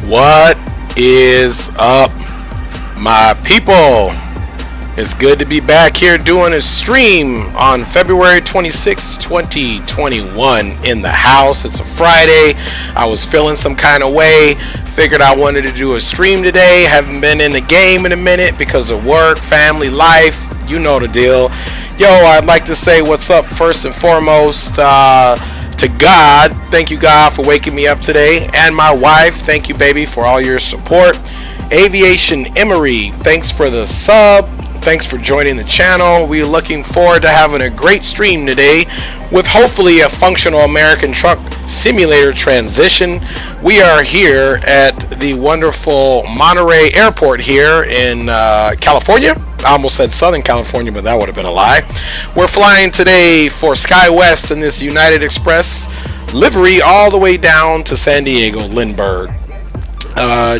What is up, my people? It's good to be back here doing a stream on February 26, 2021 in the house. It's a Friday. I was feeling some kind of way. Figured I wanted to do a stream today. Haven't been in the game in a minute because of work, family, life. You know the deal. Yo, I'd like to say what's up first and foremost to God. Thank you, God, for waking me up today. And my wife, thank you, baby, for all your support. Aviation Emery, thanks for the sub. Thanks for joining the channel. We're looking forward to having a great stream today with hopefully a functional American truck simulator transition. We are here at the wonderful Monterey Airport here in California. I almost said Southern California, but that would have been a lie. We're flying today for SkyWest in this United Express livery all the way down to San Diego, Lindbergh.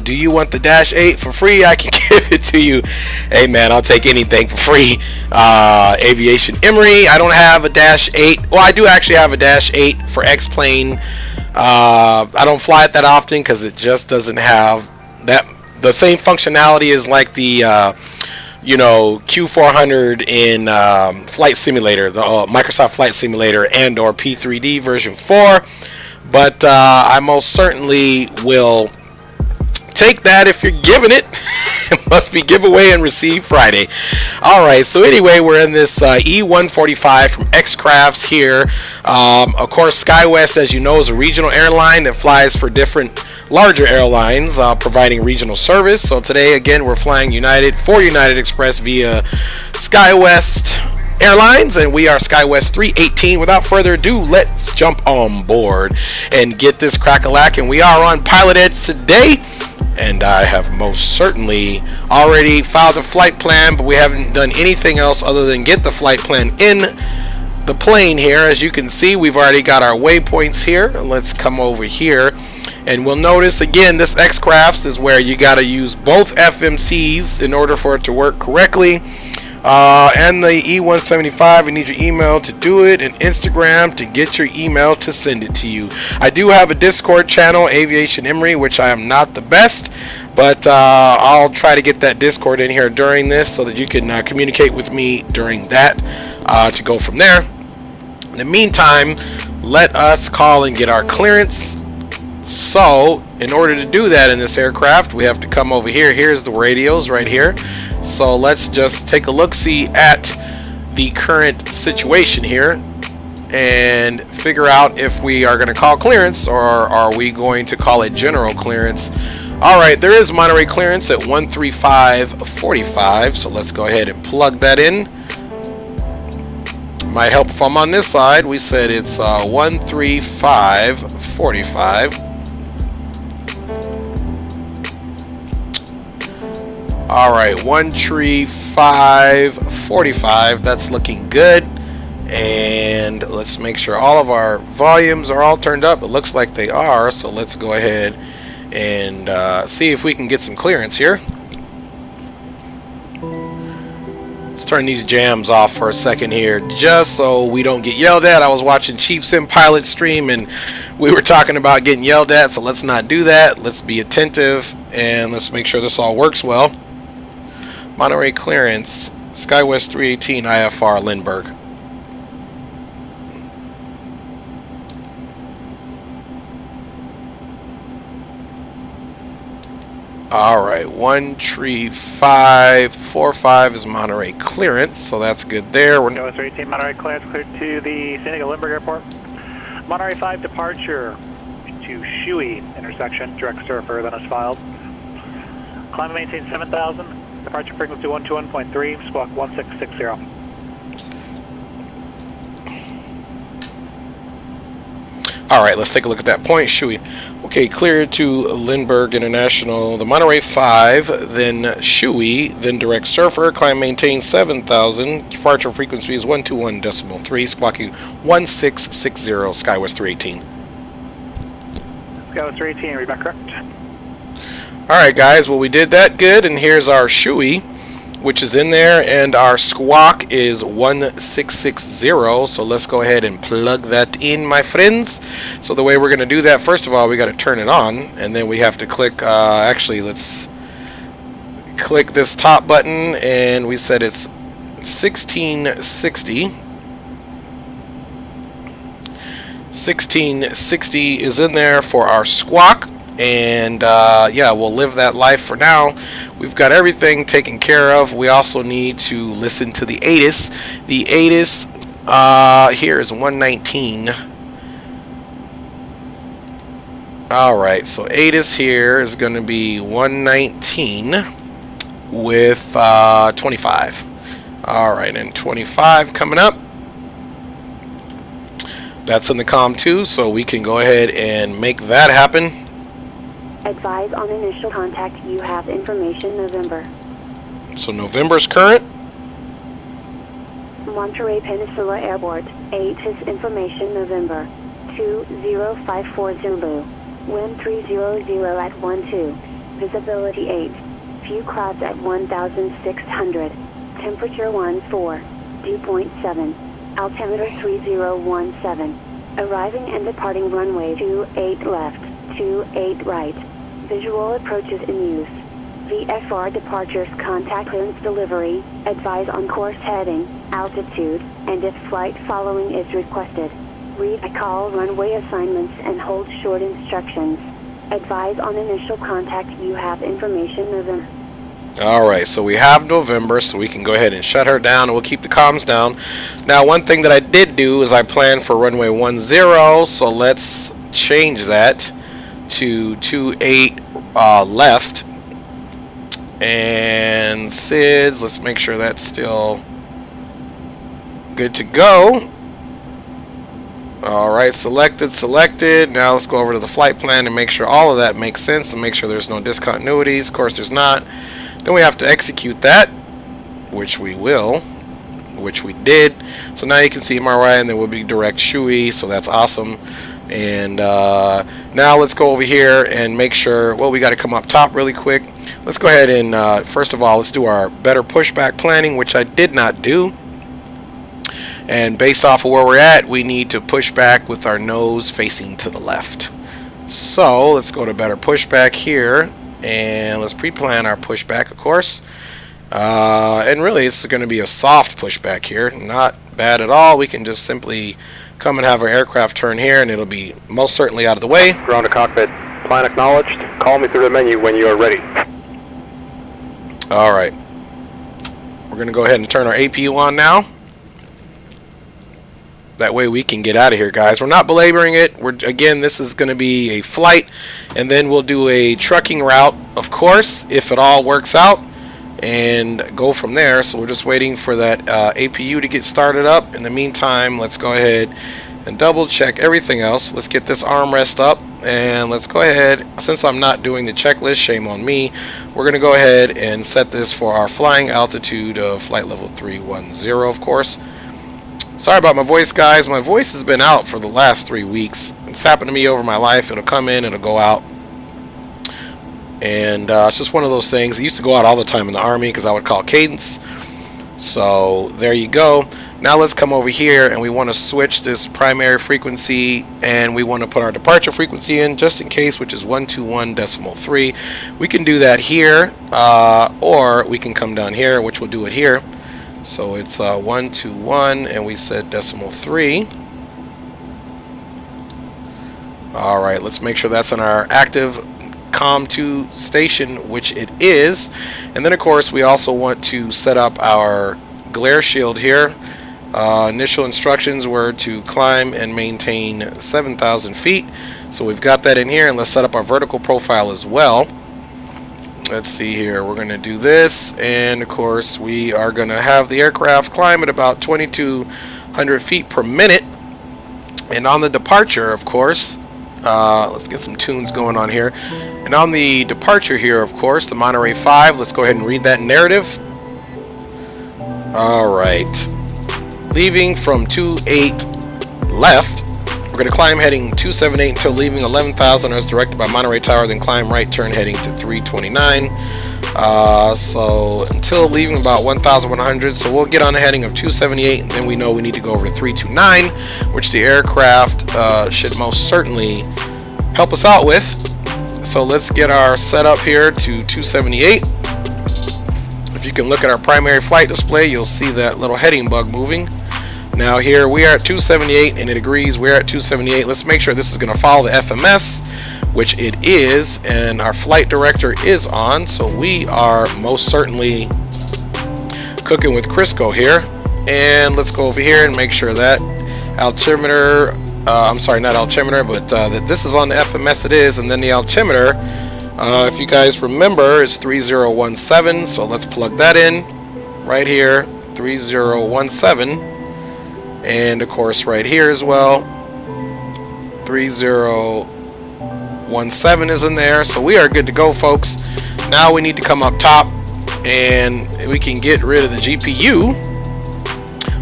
Do you want the Dash 8 for free? I can give it to you. Hey man, I'll take anything for free. Aviation Emery, I don't have a Dash 8. Well, I do actually have a Dash 8 for X-Plane. I don't fly it that often because it just doesn't have the same functionality as like the Q400 in Flight Simulator, the Microsoft Flight Simulator and or P3D version 4. But I most certainly will take that if you're giving it. It must be giveaway and receive Friday. Alright, so anyway, we're in this E145 from X-Crafts here. Of course, SkyWest, as you know, is a regional airline that flies for different larger airlines, providing regional service. So today, again, we're flying United Express via SkyWest Airlines, and we are SkyWest 318. Without further ado, let's jump on board and get this crack-a-lack. And we are on Pilotedge today. And I have most certainly already filed a flight plan, but we haven't done anything else other than get the flight plan in the plane here. As you can see, we've already got our waypoints here. Let's come over here. And we'll notice, again, this X-Crafts is where you got to use both FMCs in order for it to work correctly. And the E175, you need your email to do it, and Instagram to get your email to send it to you. I do have a Discord channel, Aviation Emery, which I am not the best, but I'll try to get that Discord in here during this so that you can communicate with me during that to go from there. In the meantime, let us call and get our clearance. So in order to do that in this aircraft, we have to come over here. Here's the radios right here. So let's just take a look-see at the current situation here and figure out if we are going to call clearance or are we going to call it general clearance. Alright, there is Monterey clearance at 135.45, so let's go ahead and plug that in. Might help if I'm on this side. We said it's 135.45. Alright, 135.45, that's looking good. And let's make sure all of our volumes are all turned up. It looks like they are, so let's go ahead and see if we can get some clearance here. Let's turn these jams off for a second here, just so we don't get yelled at. I was watching Chief Sim Pilot stream and we were talking about getting yelled at, so let's not do that. Let's be attentive and let's make sure this all works well. Monterey clearance, SkyWest 318 IFR Lindbergh. Alright, 135.45 is Monterey clearance, so that's good there. SkyWest 318 Monterey clearance cleared to the San Diego Lindbergh Airport. Monterey 5 departure to Shui intersection, direct surfer, then is filed. Climb and maintain 7,000. Departure frequency 121.3, squawk 1660. Alright, let's take a look at that point. Shui. Okay, cleared to Lindbergh International, the Monterey 5, then Shui, then direct surfer, climb maintain 7,000, departure frequency is 121.3, squawking 1660, SkyWest 318. SkyWest 318, read back correct. Alright guys, well we did that good, and here's our Shui. which is in there, and our squawk is 1660. So let's go ahead and plug that in, my friends. So the way we're going to do that, first of all, we got to turn it on, and then we have to click, actually, let's click this top button, and we said it's 1660. 1660 is in there for our squawk. And yeah, we'll live that life for now. We've got everything taken care of. We also need to listen to the ATS. The ATS here is 119. Alright, so ATS here is going to be 119 with 25. Alright, and 25 coming up. That's in the comm too, so we can go ahead and make that happen. Advise on initial contact. You have information November. So November's current. Monterey Peninsula Airport. 8 is information November. 2054 Zulu. Wind 300 at 12. Visibility 8. Few clouds at 1,600. Temperature 14. Dew point 7. Altimeter 3017. Arriving and departing runway 28 left. 28 right. Visual approaches in use. VFR departures, contact clearance delivery, advise on course heading, altitude, and if flight following is requested. Read a call runway assignments and hold short instructions. Advise on initial contact. You have information November. Alright, so we have November, so we can go ahead and shut her down, and we'll keep the comms down. Now, one thing that I did do is I planned for runway 10, so let's change that to 28 left. And SIDS, let's make sure that's still good to go. Alright, selected. Now let's go over to the flight plan and make sure all of that makes sense and make sure there's no discontinuities. Of course there's not. Then we have to execute that, which we will, which we did. So now you can see MRI, and then we'll be direct Shui, so that's awesome. And now let's go over here and make sure, well, we got to come up top really quick. Let's go ahead and first of all, let's do our better pushback planning, which I did not do. And based off of where we're at, we need to push back with our nose facing to the left. So let's go to better pushback here, and let's pre-plan our pushback, of course. And really, it's going to be a soft pushback here, not bad at all. We can just simply come and have our aircraft turn here, and it'll be most certainly out of the way. Ground to cockpit. Plan acknowledged. Call me through the menu when you are ready. Alright. We're going to go ahead and turn our APU on now. That way we can get out of here, guys. We're not belaboring it. Again, this is going to be a flight, and then we'll do a trucking route, of course, if it all works out, and go from there. So we're just waiting for that APU to get started up. In the meantime, let's go ahead and double check everything else. Let's get this armrest up, and let's go ahead, since I'm not doing the checklist, shame on me, we're going to go ahead and set this for our flying altitude of flight level 310, of course. Sorry about my voice, guys. My voice has been out for the last 3 weeks. It's happened to me over my life. It'll come in, it'll go out. And it's just one of those things. It used to go out all the time in the Army because I would call cadence. So there you go. Now let's come over here, and we want to switch this primary frequency, and we want to put our departure frequency in just in case, which is 121.3. We can do that here, or we can come down here, which we'll do it here. So it's 121, and we said 0.3. Alright, let's make sure that's on our active COM2 station, which it is. And then of course we also want to set up our glare shield here. Initial instructions were to climb and maintain 7,000 feet. So we've got that in here, and let's set up our vertical profile as well. Let's see here, we're going to do this, and of course we are going to have the aircraft climb at about 2,200 feet per minute. And on the departure, of course, let's get some tunes going on here. And on the departure here, of course, the Monterey 5, let's go ahead and read that narrative. Alright, leaving from 28 left. We're going to climb heading 278 until leaving 11,000 as directed by Monterey Tower, then climb right turn heading to 329. So until leaving about 1,100, so we'll get on the heading of 278, and then we know we need to go over to 329, which the aircraft should most certainly help us out with. So let's get our setup here to 278. If you can look at our primary flight display, you'll see that little heading bug moving. Now here we are at 278, and it agrees we're at 278. Let's make sure this is going to follow the FMS, which it is, and our flight director is on, so we are most certainly cooking with Crisco here. And let's go over here and make sure that altimeter, I'm sorry, not altimeter, but that this is on the FMS. It is, and then the altimeter, if you guys remember, is 3017, so let's plug that in right here, 3017, and of course right here as well, 3017 is in there, so we are good to go, folks. Now we need to come up top and we can get rid of the GPU.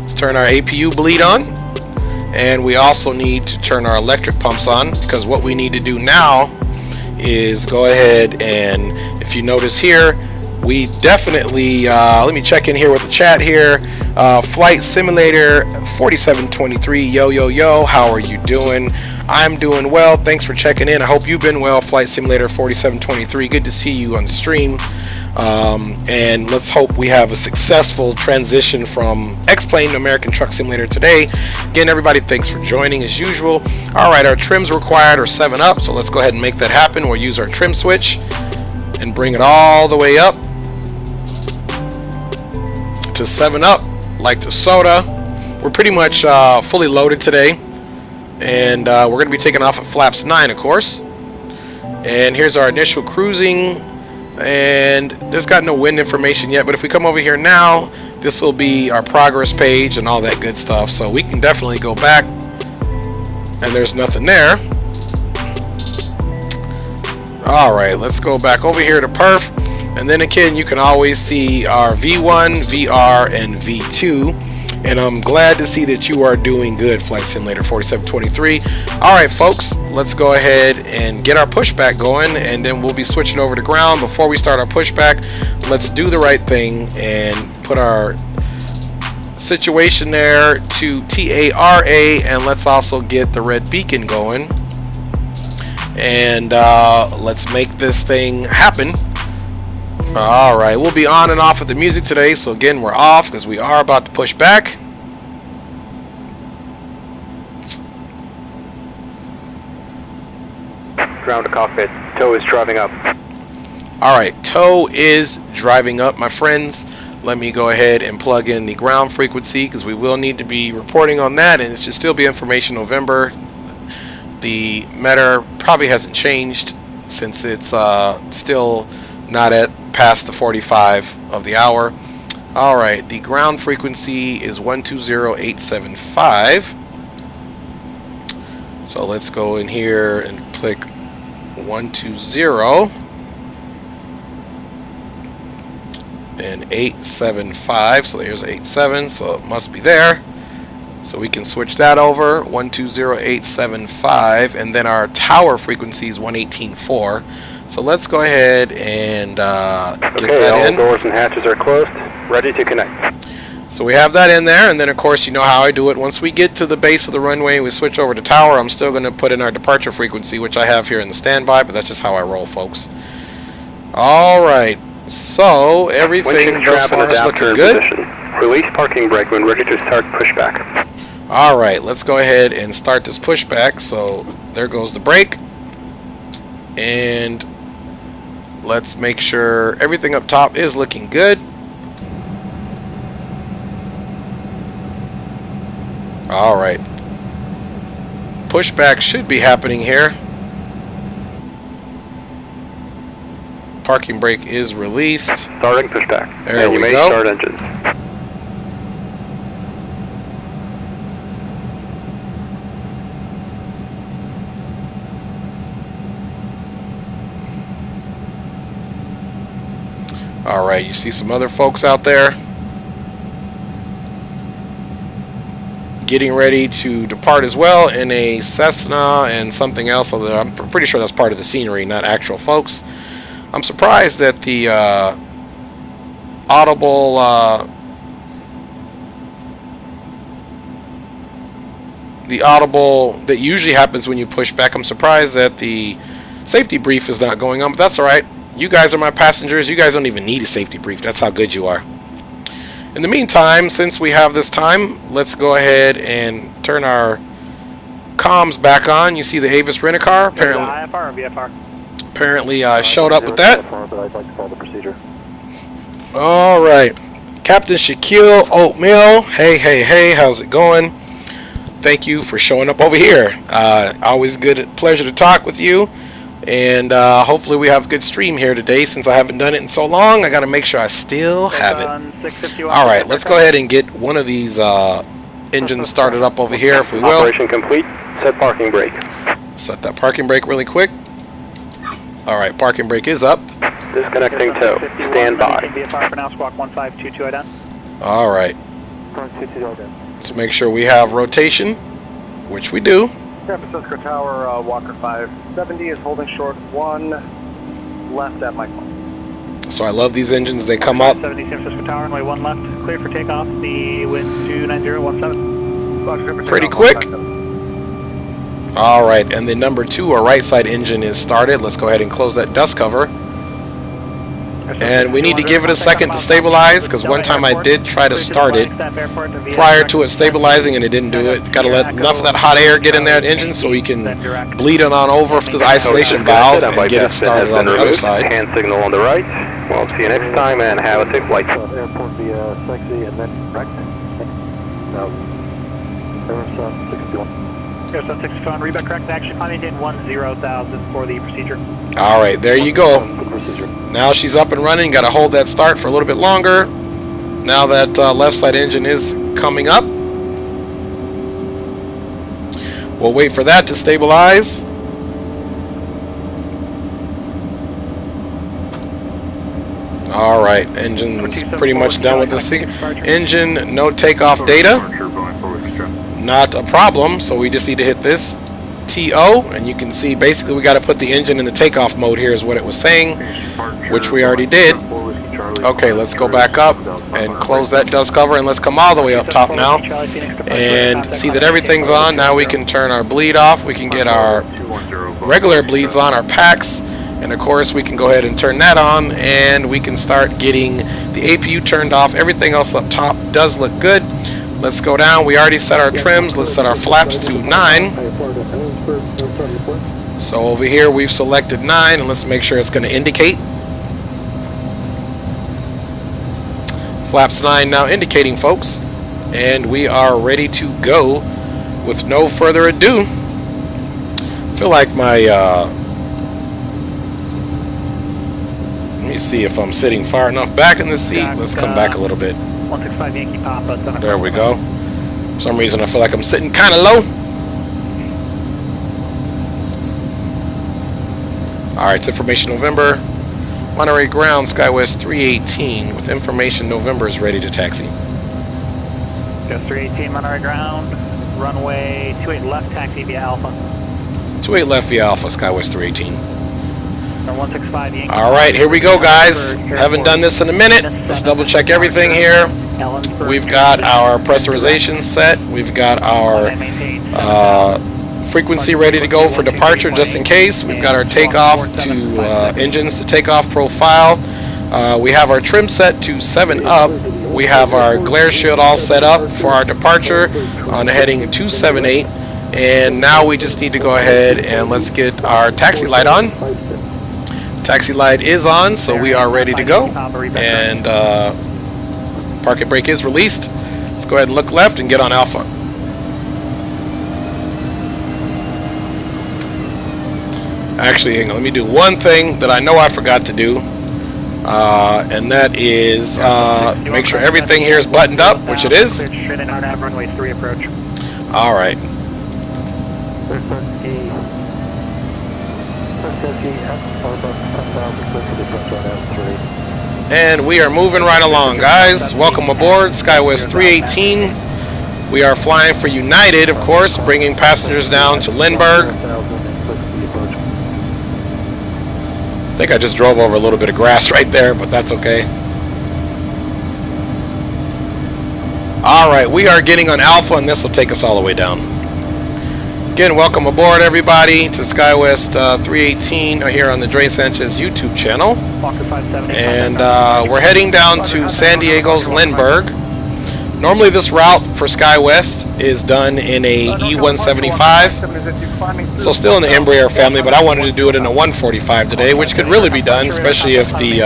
Let's turn our APU bleed on, and we also need to turn our electric pumps on, because what we need to do now is go ahead and, if you notice here, we definitely let me check in here with the chat here. Flight Simulator 4723, yo, how are you doing? I'm doing well, thanks for checking in. I hope you've been well, Flight Simulator 4723. Good to see you on the stream. And let's hope we have a successful transition from X-Plane to American Truck Simulator today. Again, everybody, thanks for joining as usual. Alright, our trims required are 7 up, so let's go ahead and make that happen. We'll use our trim switch and bring it all the way up to 7 up, like the soda. We're pretty much fully loaded today, and we're going to be taking off at flaps 9, of course. And here's our initial cruising, and there's got no wind information yet, but if we come over here now, this will be our progress page and all that good stuff, so we can definitely go back, and there's nothing there. Alright, let's go back over here to perf, and then again you can always see our V1, VR, and V2. And I'm glad to see that you are doing good, Flight Simulator 4723. Alright folks, let's go ahead and get our pushback going, and then we'll be switching over to ground. Before we start our pushback, let's do the right thing and put our situation there to TARA, and let's also get the red beacon going. And let's make this thing happen. Alright, we'll be on and off with the music today, so again, we're off because we are about to push back. Ground to cockpit. Tow is driving up. Alright, tow is driving up, my friends. Let me go ahead and plug in the ground frequency, because we will need to be reporting on that, and it should still be information November. The METR probably hasn't changed since it's still not at past the 45 of the hour. Alright, the ground frequency is 120.875. So let's go in here and click 120 and 875. So there's 87, so it must be there. So we can switch that over, 120.875, and then our tower frequency is 118.4. So let's go ahead and get that in. All doors and hatches are closed, ready to connect. So we have that in there, and then of course you know how I do it. Once we get to the base of the runway and we switch over to tower, I'm still going to put in our departure frequency, which I have here in the standby, but that's just how I roll, folks. Alright, so everything thus far is looking good. Position. Release parking brake when ready to start pushback. Alright, let's go ahead and start this pushback. So there goes the brake, and let's make sure everything up top is looking good. Alright, pushback should be happening here. Parking brake is released. Starting pushback. There we may go. Start engines. Alright, you see some other folks out there getting ready to depart as well in a Cessna and something else, although I'm pretty sure that's part of the scenery, not actual folks. I'm surprised that the audible that usually happens when you push back. I'm surprised that the safety brief is not going on, but that's alright. You guys are my passengers. You guys don't even need a safety brief. That's how good you are. In the meantime, since we have this time, let's go ahead and turn our comms back on. You see the Avis Rent-A-Car? IFR or VFR? Apparently showed up with that. But I'd like to follow the procedure. Alright. Captain Shaquille Oatmeal. Hey, how's it going? Thank you for showing up over here. Always pleasure to talk with you. And hopefully we have a good stream here today. Since I haven't done it in so long, I got to make sure I still have it. Alright, let's go ahead and get one of these engines started up over here, if we will. Operation complete. Set parking brake. Set that parking brake really quick. Alright, parking brake is up. Disconnecting tow. Stand by. VFR for now, squawk 1522 ident. Alright. Let's make sure we have rotation, which we do. San Francisco Tower, Walker 570 is holding short 1 left at Mike 1. So I love these engines. They come up 70 San Francisco Tower, runway 1 left, clear for takeoff. The wind 29017. pretty quick. Alright, and the number 2 or right side engine is started. Let's go ahead and close that dust cover. And we need to give it a second to stabilize, because one time I did try to start it prior to it stabilizing and it didn't do it. Got to let enough of that hot air get in that engine so we can bleed it on over through the isolation valve and get it started on the other side. Hand signal on the right. Well, see you next time and have a safe flight. Airport via sexy and then correct. Airsun 61. Airsun 61, reback correct. Action climb maintain 10,000 for the procedure. Alright, there you go. Now she's up and running. Got to hold that start for a little bit longer. Now that left side engine is coming up. We'll wait for that to stabilize. Alright, engine's pretty much done with this thing. Engine, no takeoff data. Not a problem, so we just need to hit this TO, and you can see basically we got to put the engine in the takeoff mode here is what it was saying, which we already did. Okay, let's go back up and close that dust cover, and let's come all the way up top now and see that everything's on. Now we can turn our bleed off. We can get our regular bleeds on, our packs, and of course we can go ahead and turn that on, and we can start getting the APU turned off. Everything else up top does look good. Let's go down. We already set our trims. Let's set our flaps to 9. So over here we've selected 9, and let's make sure it's going to indicate. Flaps 9 now indicating, folks, and we are ready to go with no further ado. I feel like my let me see if I'm sitting far enough back in the seat. Let's come back a little bit. 165 Yankee Papa. There we go. For some reason I feel like I'm sitting kind of low. Alright, it's information November. Monterey ground, SkyWest 318 with information November is ready to taxi. Just 318 Monterey ground, runway 28 left, taxi via Alpha. 28 left via Alpha, SkyWest 318. 165 Yankee. Alright, here we go, guys. Haven't done this in a minute. Let's double check everything here. We've got our pressurization set. We've got our frequency ready to go for departure just in case. We've got our takeoff to engines to takeoff profile. We have our trim set to 7 up. We have our glare shield all set up for our departure on heading 278. And now we just need to go ahead and let's get our taxi light on. Taxi light is on, so we are ready to go. And parking brake is released. Let's go ahead and look left and get on Alpha. Actually, hang on, let me do one thing that I know I forgot to do. And that is make sure everything here is buttoned up, which it is. Alright. And we are moving right along, guys. Welcome aboard SkyWest 318. We are flying for United, of course, bringing passengers down to Lindbergh. I think I just drove over a little bit of grass right there, but that's okay. Alright, we are getting on Alpha, and this will take us all the way down. Again, welcome aboard, everybody, to SkyWest 318 here on the Dre Sanchez YouTube channel. And we're heading down to San Diego's Lindbergh. Normally this route for SkyWest is done in a E175, so still in the Embraer family, but I wanted to do it in a 145 today, which could really be done, especially if the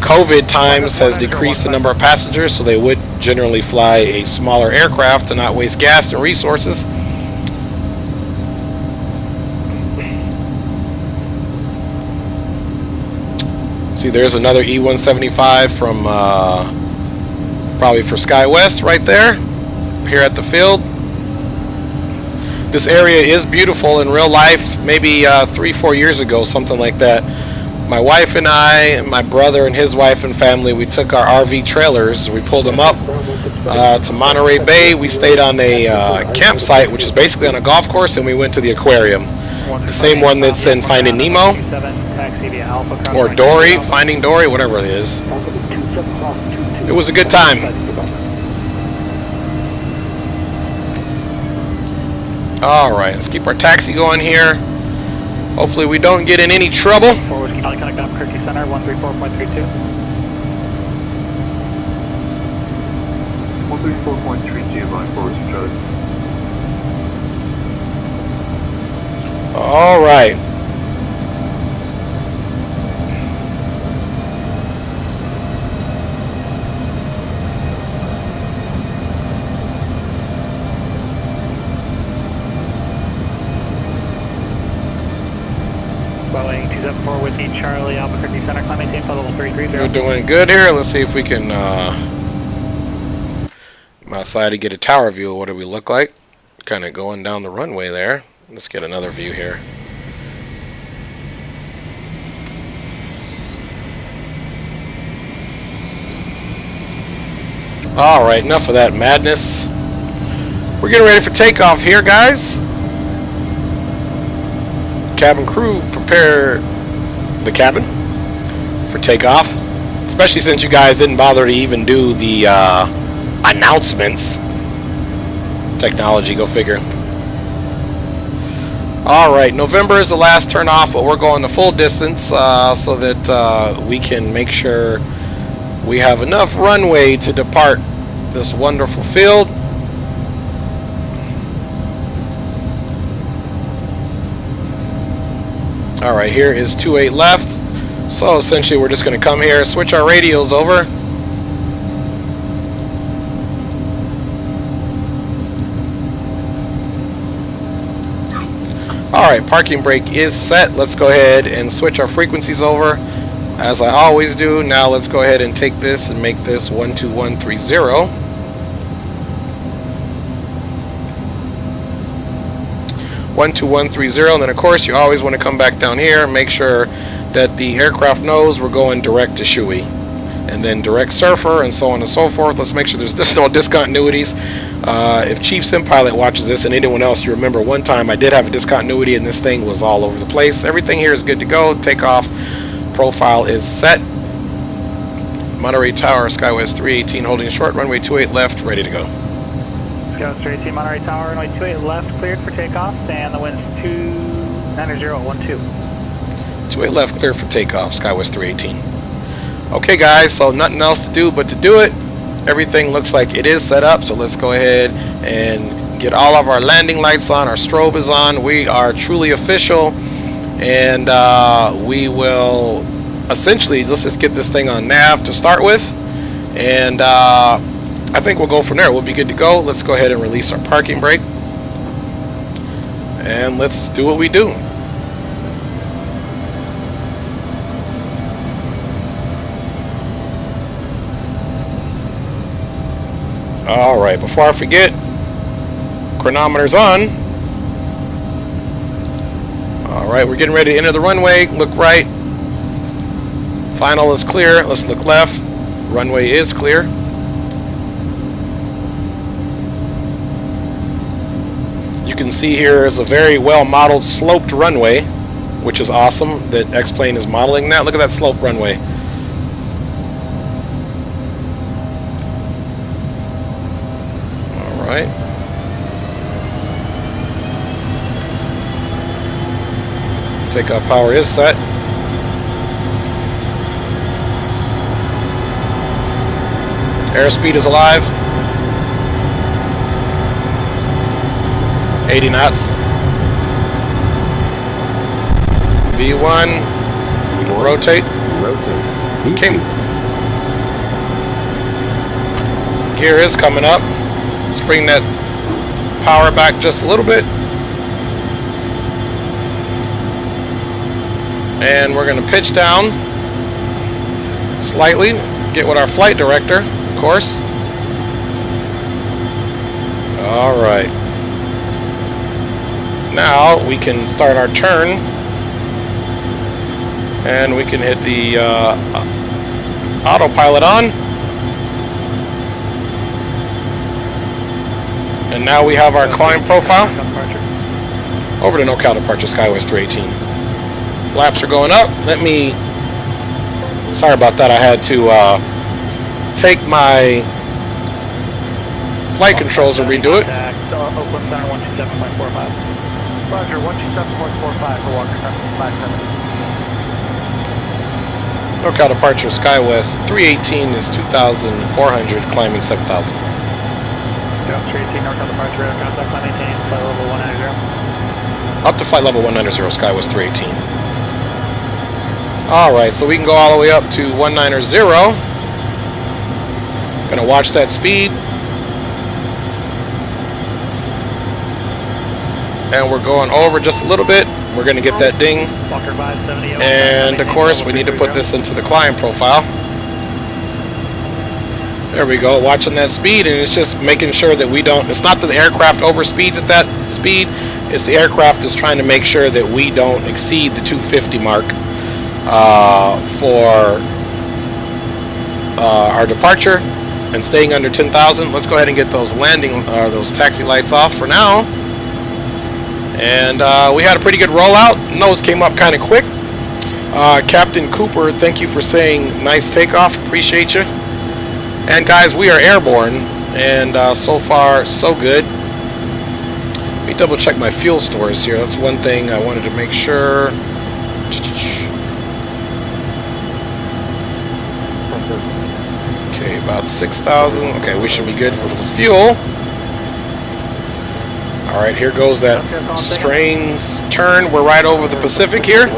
COVID times has decreased the number of passengers, so they would generally fly a smaller aircraft to not waste gas and resources. See, there's another E175 from probably for SkyWest right there, here at the field. This area is beautiful in real life. Maybe 3-4 years ago, something like that, my wife and I, my brother and his wife and family, we took our RV trailers, we pulled them up to Monterey Bay. We stayed on a campsite, which is basically on a golf course, and we went to the aquarium, the same one that's in Finding Nemo or Dory, Finding Dory, whatever it is. It was a good time. Alright, let's keep our taxi going here. Hopefully we don't get in any trouble. Forward, connect up, Kirky Center, 134.32. 134.32, line forward to Charlie. Alright. Boeing 274 with the Charlie Albuquerque Center, climb maintain for level 330. We're doing good here. Let's see if we can outside to get a tower view of what do we look like. Kind of going down the runway there. Let's get another view here. Alright, enough of that madness. We're getting ready for takeoff here, guys. Cabin crew, prepare the cabin for takeoff, especially since you guys didn't bother to even do the announcements. Technology, go figure. Alright, November is the last turn off, but we're going the full distance so that we can make sure we have enough runway to depart this wonderful field. Alright, here is 28 left. So essentially we're just going to come here, switch our radios over. Alright, parking brake is set. Let's go ahead and switch our frequencies over, as I always do. Now let's go ahead and take this and make this 12130. 12130, and then of course you always want to come back down here and make sure that the aircraft knows we're going direct to Shui, and then direct Surfer, and so on and so forth. Let's make sure there's no discontinuities. If Chief SimPilot watches this, and anyone else, you remember one time I did have a discontinuity and this thing was all over the place. Everything here is good to go. Takeoff profile is set. Monterey Tower, SkyWest 318 holding short, runway 28 left, ready to go. SkyWest 318, Monterey Tower, runway 28 left, cleared for takeoff, and the wind's 290.12. 28 left, clear for takeoff, SkyWest 318. Okay guys, so nothing else to do but to do it. Everything looks like it is set up, so let's go ahead and get all of our landing lights on. Our strobe is on. We are truly official, and we will essentially, let's just get this thing on nav to start with, and I think we'll go from there. We'll be good to go. Let's go ahead and release our parking brake, and let's do what we do. Alright, before I forget, chronometer's on. Alright, we're getting ready to enter the runway. Look right. Final is clear. Let's look left. Runway is clear. You can see here is a very well modeled sloped runway which is awesome that X-Plane is modeling that. Look at that slope runway. All right. Takeoff power is set. Airspeed is alive. 80 knots. V1. Rotate. Okay. Gear is coming up. Let's bring that power back just a little bit. And we're going to pitch down slightly. Get with our flight director, of course. All right. Now we can start our turn. And we can hit the autopilot on. And now we have our climb profile. Over to NorCal departure, Skywest 318. Flaps are going up. Sorry about that. I had to take my flight controls and redo it. Oakland Center 127.45. Roger, 127.45 for Walker Flag 70. NorCal departure, Skywest 318 is 2,400, climbing 7,000. 318 NorCal departure, radar contact, climb maintain, flight level 190. Up to flight level 190, Skywest 318. Alright, so we can go all the way up to 190. Gonna watch that speed. And we're going over just a little bit. We're gonna get that ding. And of course, we need to put this into the climb profile. There we go, watching that speed, and it's just making sure that we don't, it's not that the aircraft overspeeds at that speed, it's the aircraft is trying to make sure that we don't exceed the 250 mark for our departure and staying under 10,000. Let's go ahead and get those those taxi lights off for now. And we had a pretty good rollout. Nose came up kind of quick. Captain Cooper, thank you for saying nice takeoff. Appreciate you. And guys, we are airborne, and so far so good. Let me double check my fuel stores here. That's one thing I wanted to make sure. Okay, about 6,000. Okay, we should be good for fuel. All right, here goes that Strains turn. We're right over the Pacific here.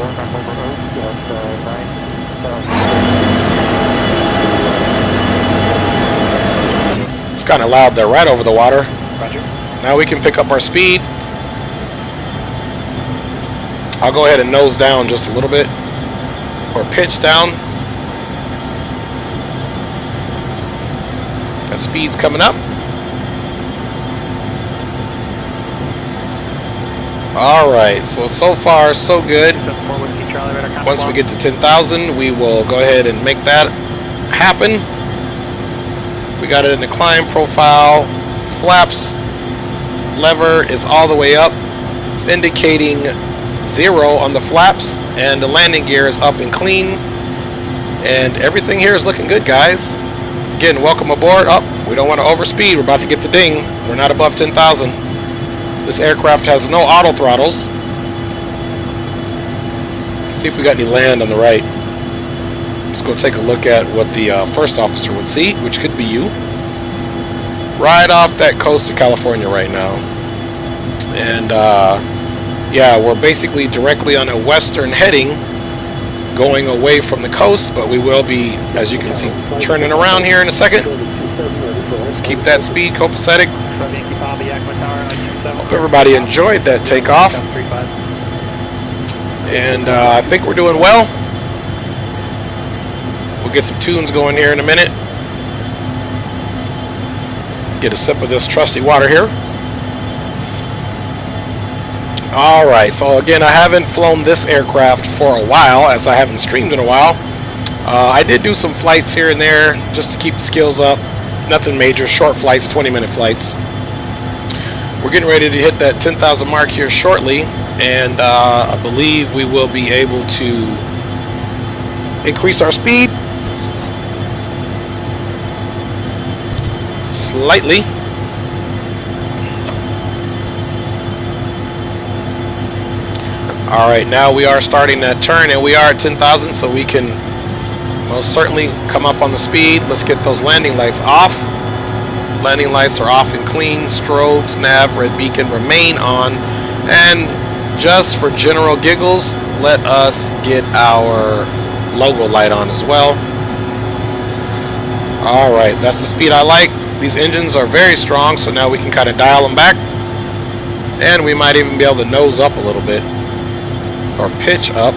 It's kind of loud there, right over the water. Roger. Now we can pick up our speed. I'll go ahead and nose down just a little bit, or pitch down. That speed's coming up. Alright, so far so good. Once we get to 10,000, we will go ahead and make that happen. We got it in the climb profile. Flaps lever is all the way up. It's indicating 0 on the flaps, and the landing gear is up and clean. And everything here is looking good, guys. Again, welcome aboard. We don't want to overspeed. We're about to get the ding. We're not above 10,000. This aircraft has no auto throttles. Let's see if we got any land on the right. Let's go take a look at what the first officer would see, which could be you. Right off that coast of California right now. And yeah, we're basically directly on a western heading, going away from the coast, but we will be, as you can see, turning around here in a second. Let's keep that speed copacetic. Hope everybody enjoyed that takeoff. And I think we're doing well. We'll get some tunes going here in a minute. Get a sip of this trusty water here. Alright, so again, I haven't flown this aircraft for a while, as I haven't streamed in a while. I did do some flights here and there just to keep the skills up. Nothing major, short flights, 20-minute flights. We're getting ready to hit that 10,000 mark here shortly, and I believe we will be able to increase our speed slightly. Alright, now we are starting that turn, and we are at 10,000, so we can most certainly come up on the speed. Let's get those landing lights off. Landing lights are off and clean. Strobes, nav, red beacon remain on. And just for general giggles, let us get our logo light on as well. Alright, that's the speed I like. These engines are very strong, so now we can kind of dial them back. And we might even be able to nose up a little bit. Or pitch up.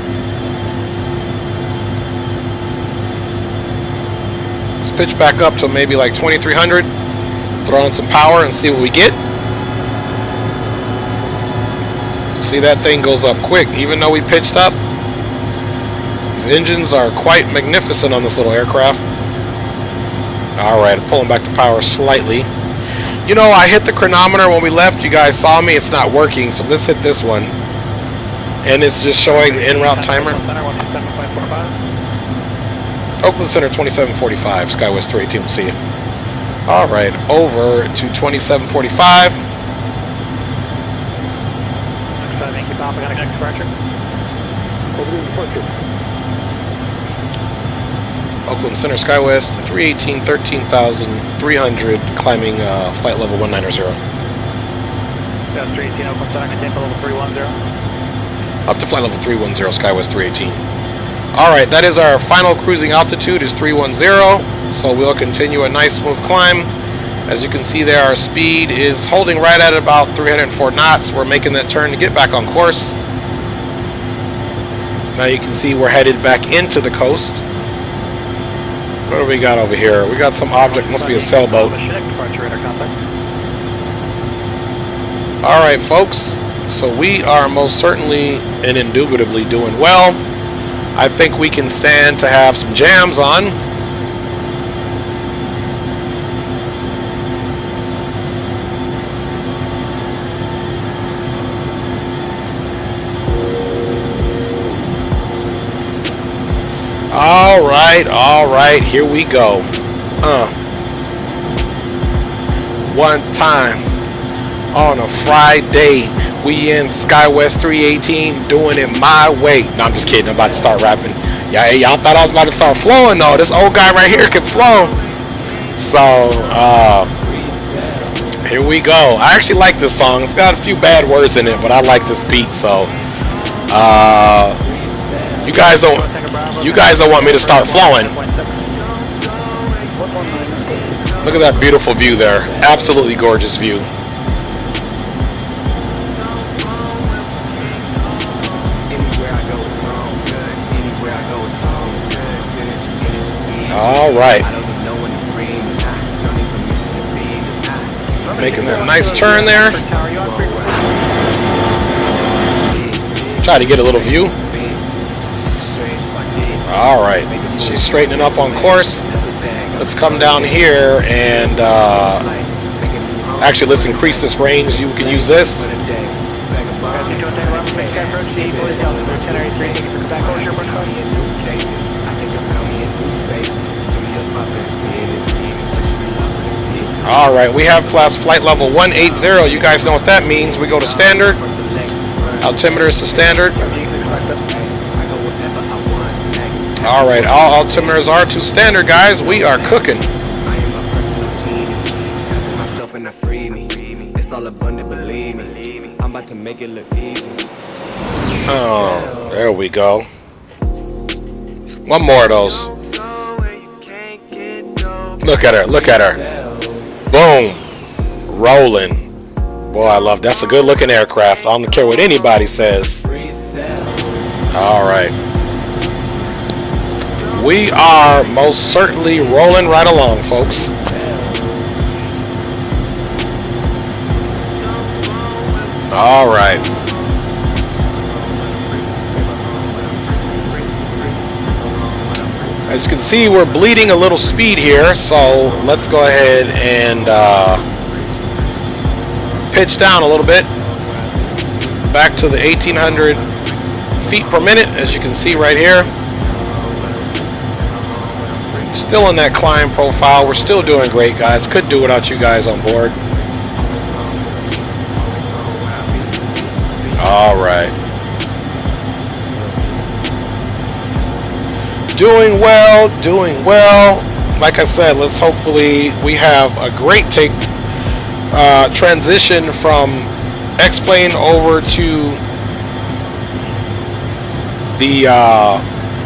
Let's pitch back up to maybe like 2300. Throw in some power and see what we get. See, that thing goes up quick. Even though we pitched up, these engines are quite magnificent on this little aircraft. Alright, I'm pulling back the power slightly. You know, I hit the chronometer when we left. You guys saw me. It's not working, so let's hit this one. And it's just showing the en route timer. Oakland Center 2745, Skywest 318, we'll see you. Alright, over to 2745. Thank you, Papa. Got a next departure. Oakland Center Skywest 318, 13,300, climbing flight level 190. Yes, 318 Oakland Center, maintain level 310. Up to flight level 310, Skywest 318. Alright, that is our final cruising altitude, is 310. So we'll continue a nice smooth climb. As you can see there, our speed is holding right at about 304 knots. We're making that turn to get back on course. Now you can see we're headed back into the coast. What do we got over here? We got some object, must be a sailboat. Alright folks, so we are most certainly and indubitably doing well. I think we can stand to have some jams on. Alright, here we go. One time on a Friday, we in Skywest 318 doing it my way. No, I'm just kidding. I'm about to start rapping. Yeah, y'all thought I was about to start flowing though. This old guy right here can flow. So, here we go. I actually like this song. It's got a few bad words in it, but I like this beat. So, you guys don't want me to start flowing. Look at that beautiful view there. Absolutely gorgeous view. All right. Making that nice turn there. Try to get a little view. All right. She's straightening up on course. Let's come down here and actually let's increase this range. You can use this. All right, we have class flight level 180. You guys know what that means. We go to standard. Altimeter is to standard. All right, all altimeters are to standard, guys. We are cooking. Oh, there we go. One more of those. Look at her, look at her. Boom. Rolling. Boy, I love that's a good looking aircraft. I don't care what anybody says. All right. We are most certainly rolling right along, folks. All right. As you can see, we're bleeding a little speed here, so let's go ahead and pitch down a little bit. Back to the 1800 feet per minute, as you can see right here. Still in that climb profile. We're still doing great, guys. Couldn't do without you guys on board. All right. Doing well, doing well. Like I said, let's hopefully we have a great transition from X-Plane over to the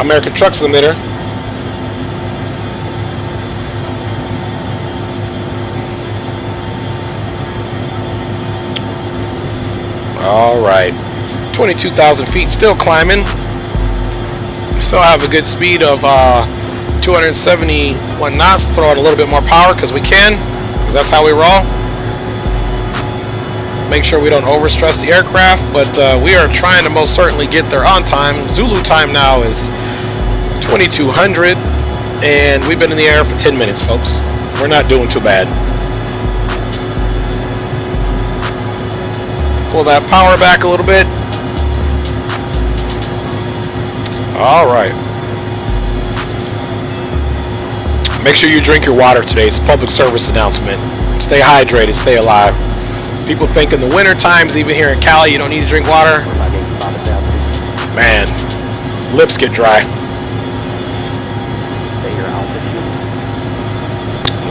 American Trucks limiter. All right, 22,000 feet, still climbing. Still have a good speed of 271 knots. Throw in a little bit more power because we can, because that's how we roll. Make sure we don't overstress the aircraft, but we are trying to most certainly get there on time. Zulu time now is 2200, and we've been in the air for 10 minutes, folks. We're not doing too bad. Pull that power back a little bit. All right. Make sure you drink your water today. It's a public service announcement. Stay hydrated, stay alive. People think in the winter times, even here in Cali, you don't need to drink water. Man, lips get dry.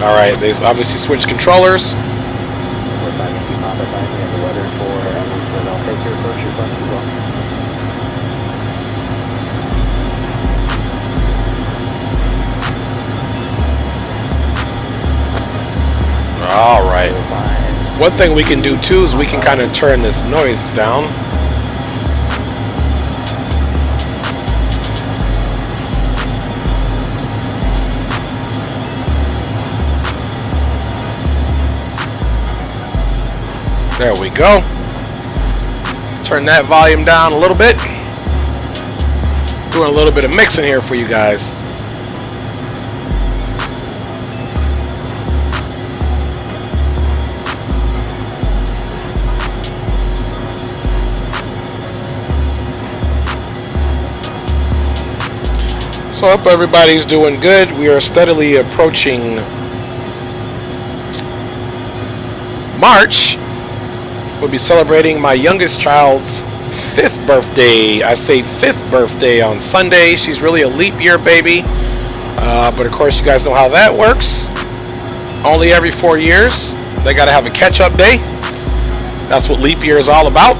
All right, they obviously switched controllers. All right. One thing we can do too is we can kind of turn this noise down. There we go. Turn that volume down a little bit. Doing a little bit of mixing here for you guys. So I hope everybody's doing good. We are steadily approaching March. We'll be celebrating my youngest child's 5th birthday. I say 5th birthday on Sunday. She's really a leap year baby. But of course you guys know how that works. Only every 4 years. They got to have a catch-up day. That's what leap year is all about.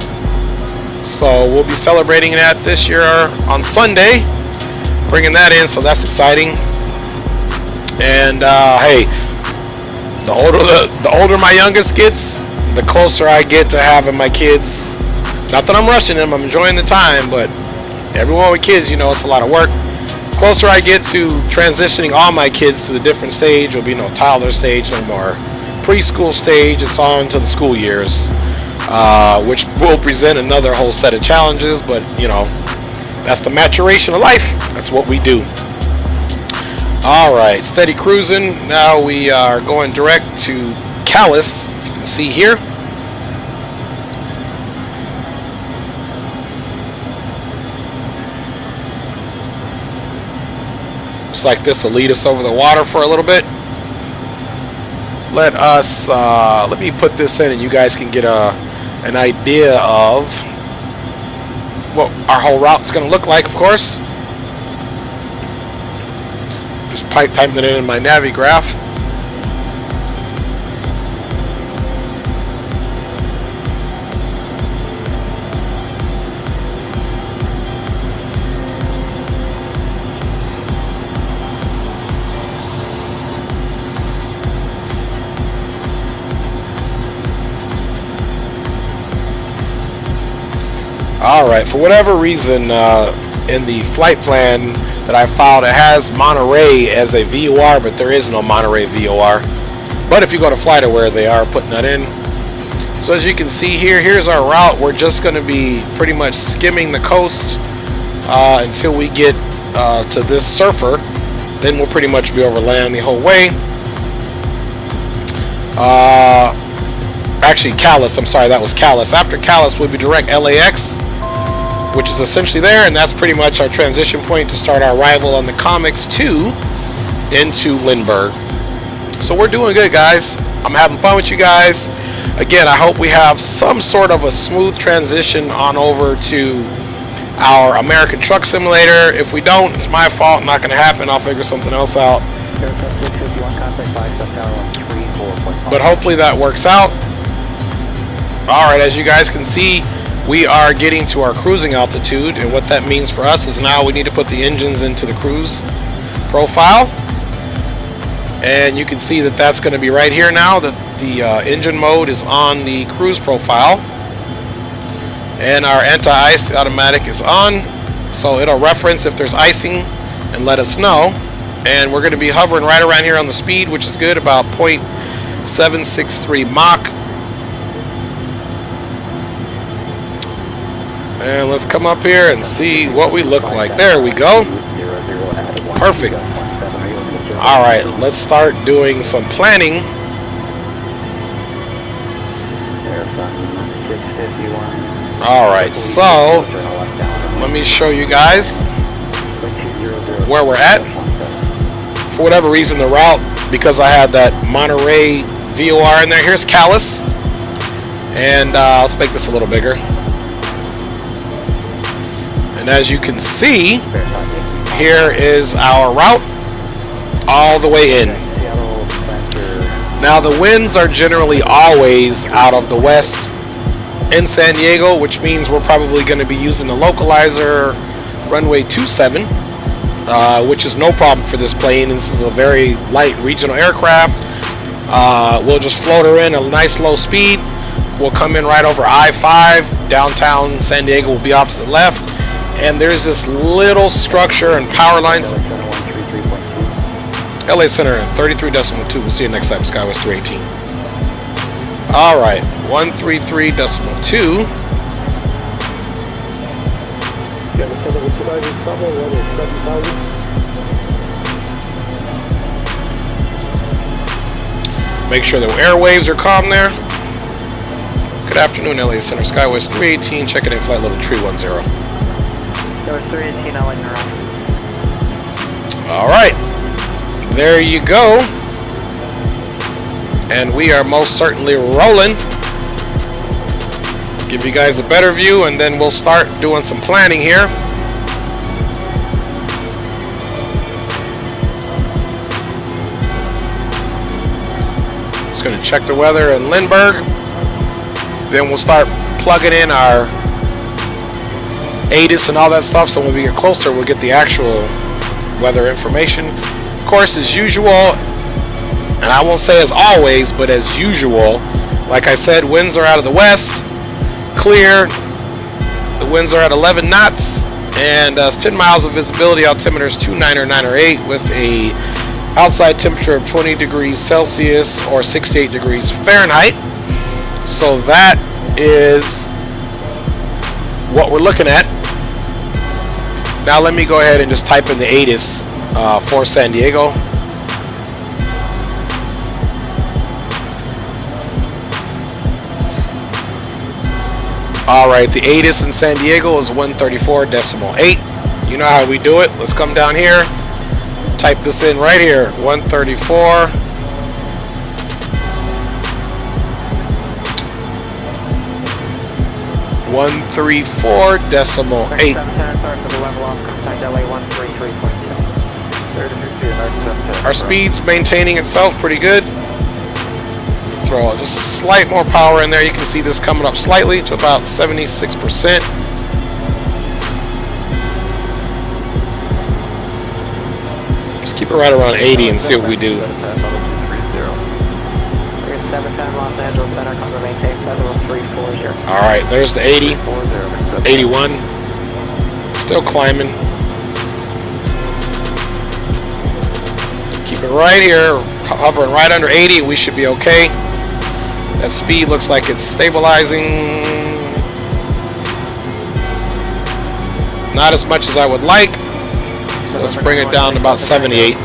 So we'll be celebrating that this year on Sunday. Bringing that in, so that's exciting. And hey, the older my youngest gets, the closer I get to having my kids. Not that I'm rushing them, I'm enjoying the time, but everyone with kids, you know, it's a lot of work. Closer I get to transitioning all my kids to the different stage, will be no toddler stage, no more preschool stage. It's on to the school years, which will present another whole set of challenges, but you know, that's the maturation of life. That's what we do. All right, steady cruising. Now we are going direct to Calais, if you can see here. Looks like this will lead us over the water for a little bit. Let me put this in and you guys can get an idea of what our whole route's going to look like, of course. Just typing it in my Navigraph. Alright, for whatever reason, in the flight plan that I filed, it has Monterey as a VOR, but there is no Monterey VOR. But if you go to FlightAware, they are putting that in. So as you can see here, here's our route. We're just going to be pretty much skimming the coast until we get to this surfer. Then we'll pretty much be over land the whole way. actually Calais, I'm sorry, that was Calais. After Calais would be direct LAX, which is essentially there, and that's pretty much our transition point to start our arrival on the Comics 2 into Lindbergh. So we're doing good, guys. I'm having fun with you guys. Again, I hope we have some sort of a smooth transition on over to our American Truck Simulator. If we don't, it's my fault. Not going to happen. I'll figure something else out. But hopefully that works out. Alright, as you guys can see, we are getting to our cruising altitude, and what that means for us is now we need to put the engines into the cruise profile. And you can see that that's going to be right here now, that the engine mode is on the cruise profile. And our anti-ice automatic is on, so it'll reference if there's icing and let us know. And we're going to be hovering right around here on the speed, which is good, about 0.763 Mach. And let's come up here and see what we look like. There we go. Perfect. Alright, let's start doing some planning. Alright, so let me show you guys where we're at. For whatever reason, the route, because I had that Monterey VOR in there. Here's Calais. And let's make this a little bigger. And as you can see, here is our route all the way in. Now the winds are generally always out of the west in San Diego, which means we're probably going to be using the localizer runway 27, which is no problem for this plane. This is a very light regional aircraft. We'll just float her in a nice low speed. We'll come in right over I-5. Downtown San Diego will be off to the left. And there's this little structure and power lines. LA Center 33.2. We'll see you next time, SkyWest 318. Alright, 133.2. Make sure the airwaves are calm there. Good afternoon, LA Center, SkyWest 318. Checking in flight level 310. SkyWest 318, I'll let you around. Alright. There you go. And we are most certainly rolling. Give you guys a better view, and then we'll start doing some planning here. Just going to check the weather in Lindbergh. Then we'll start plugging in our ATS and all that stuff, so when we get closer, we'll get the actual weather information. Of course, as usual, and I won't say as always, but as usual, like I said, winds are out of the west, clear. The winds are at 11 knots, and it's 10 miles of visibility. Altimeter is 29 or 9 or 8 with a outside temperature of 20 degrees Celsius or 68 degrees Fahrenheit. So that is what we're looking at. Now let me go ahead and just type in the ATS for San Diego. Alright, the ATS in San Diego is 134.8. You know how we do it. Let's come down here. Type this in right here. 134. .8. Our speed's maintaining itself pretty good. Throw just a slight more power in there. You can see this coming up slightly to about 76%. Just keep it right around 80 and see what we do. Alright, there's the 80. 81. Still climbing. Keep it right here, hovering right under 80. We should be okay. That speed looks like it's stabilizing. Not as much as I would like. So let's bring it down to about 78.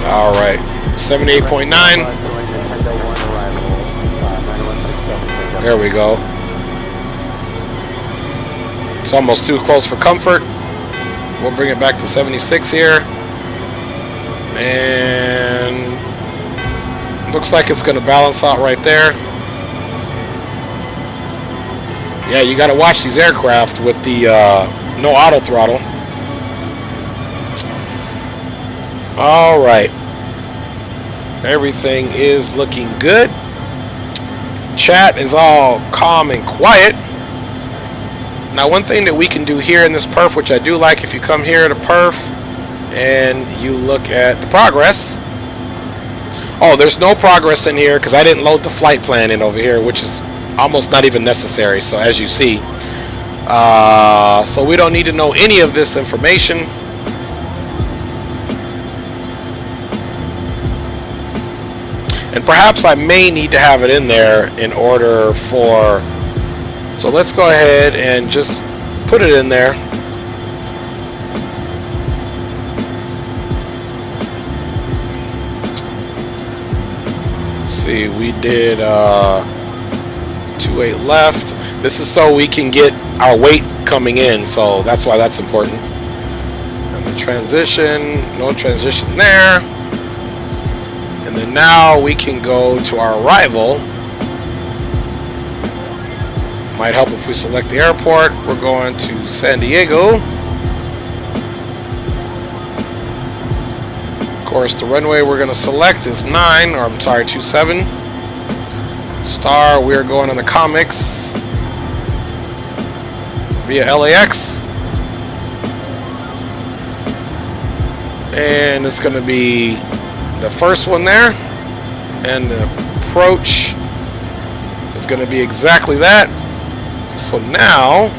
All right, 78.9. There we go. It's almost too close for comfort. We'll bring it back to 76 here. And looks like it's going to balance out right there. Yeah, you got to watch these aircraft with the no auto throttle. All right. Everything is looking good. Chat is all calm and quiet. Now, one thing that we can do here in this perf, which I do like, if you come here to perf and you look at the progress. Oh, there's no progress in here because I didn't load the flight plan in over here, which is almost not even necessary. So as you see, so we don't need to know any of this information. And perhaps I may need to have it in there in order for, so let's go ahead and just put it in there. See, we did 28 left. This is so we can get our weight coming in, so that's why that's important. And the transition, no transition there. And then now we can go to our arrival. Might help if we select the airport. We're going to San Diego. Of course, the runway we're going to select is 9, or I'm sorry, 27. Star, we're going on the comics via LAX. And it's going to be the first one there. And the approach is going to be exactly that. So now,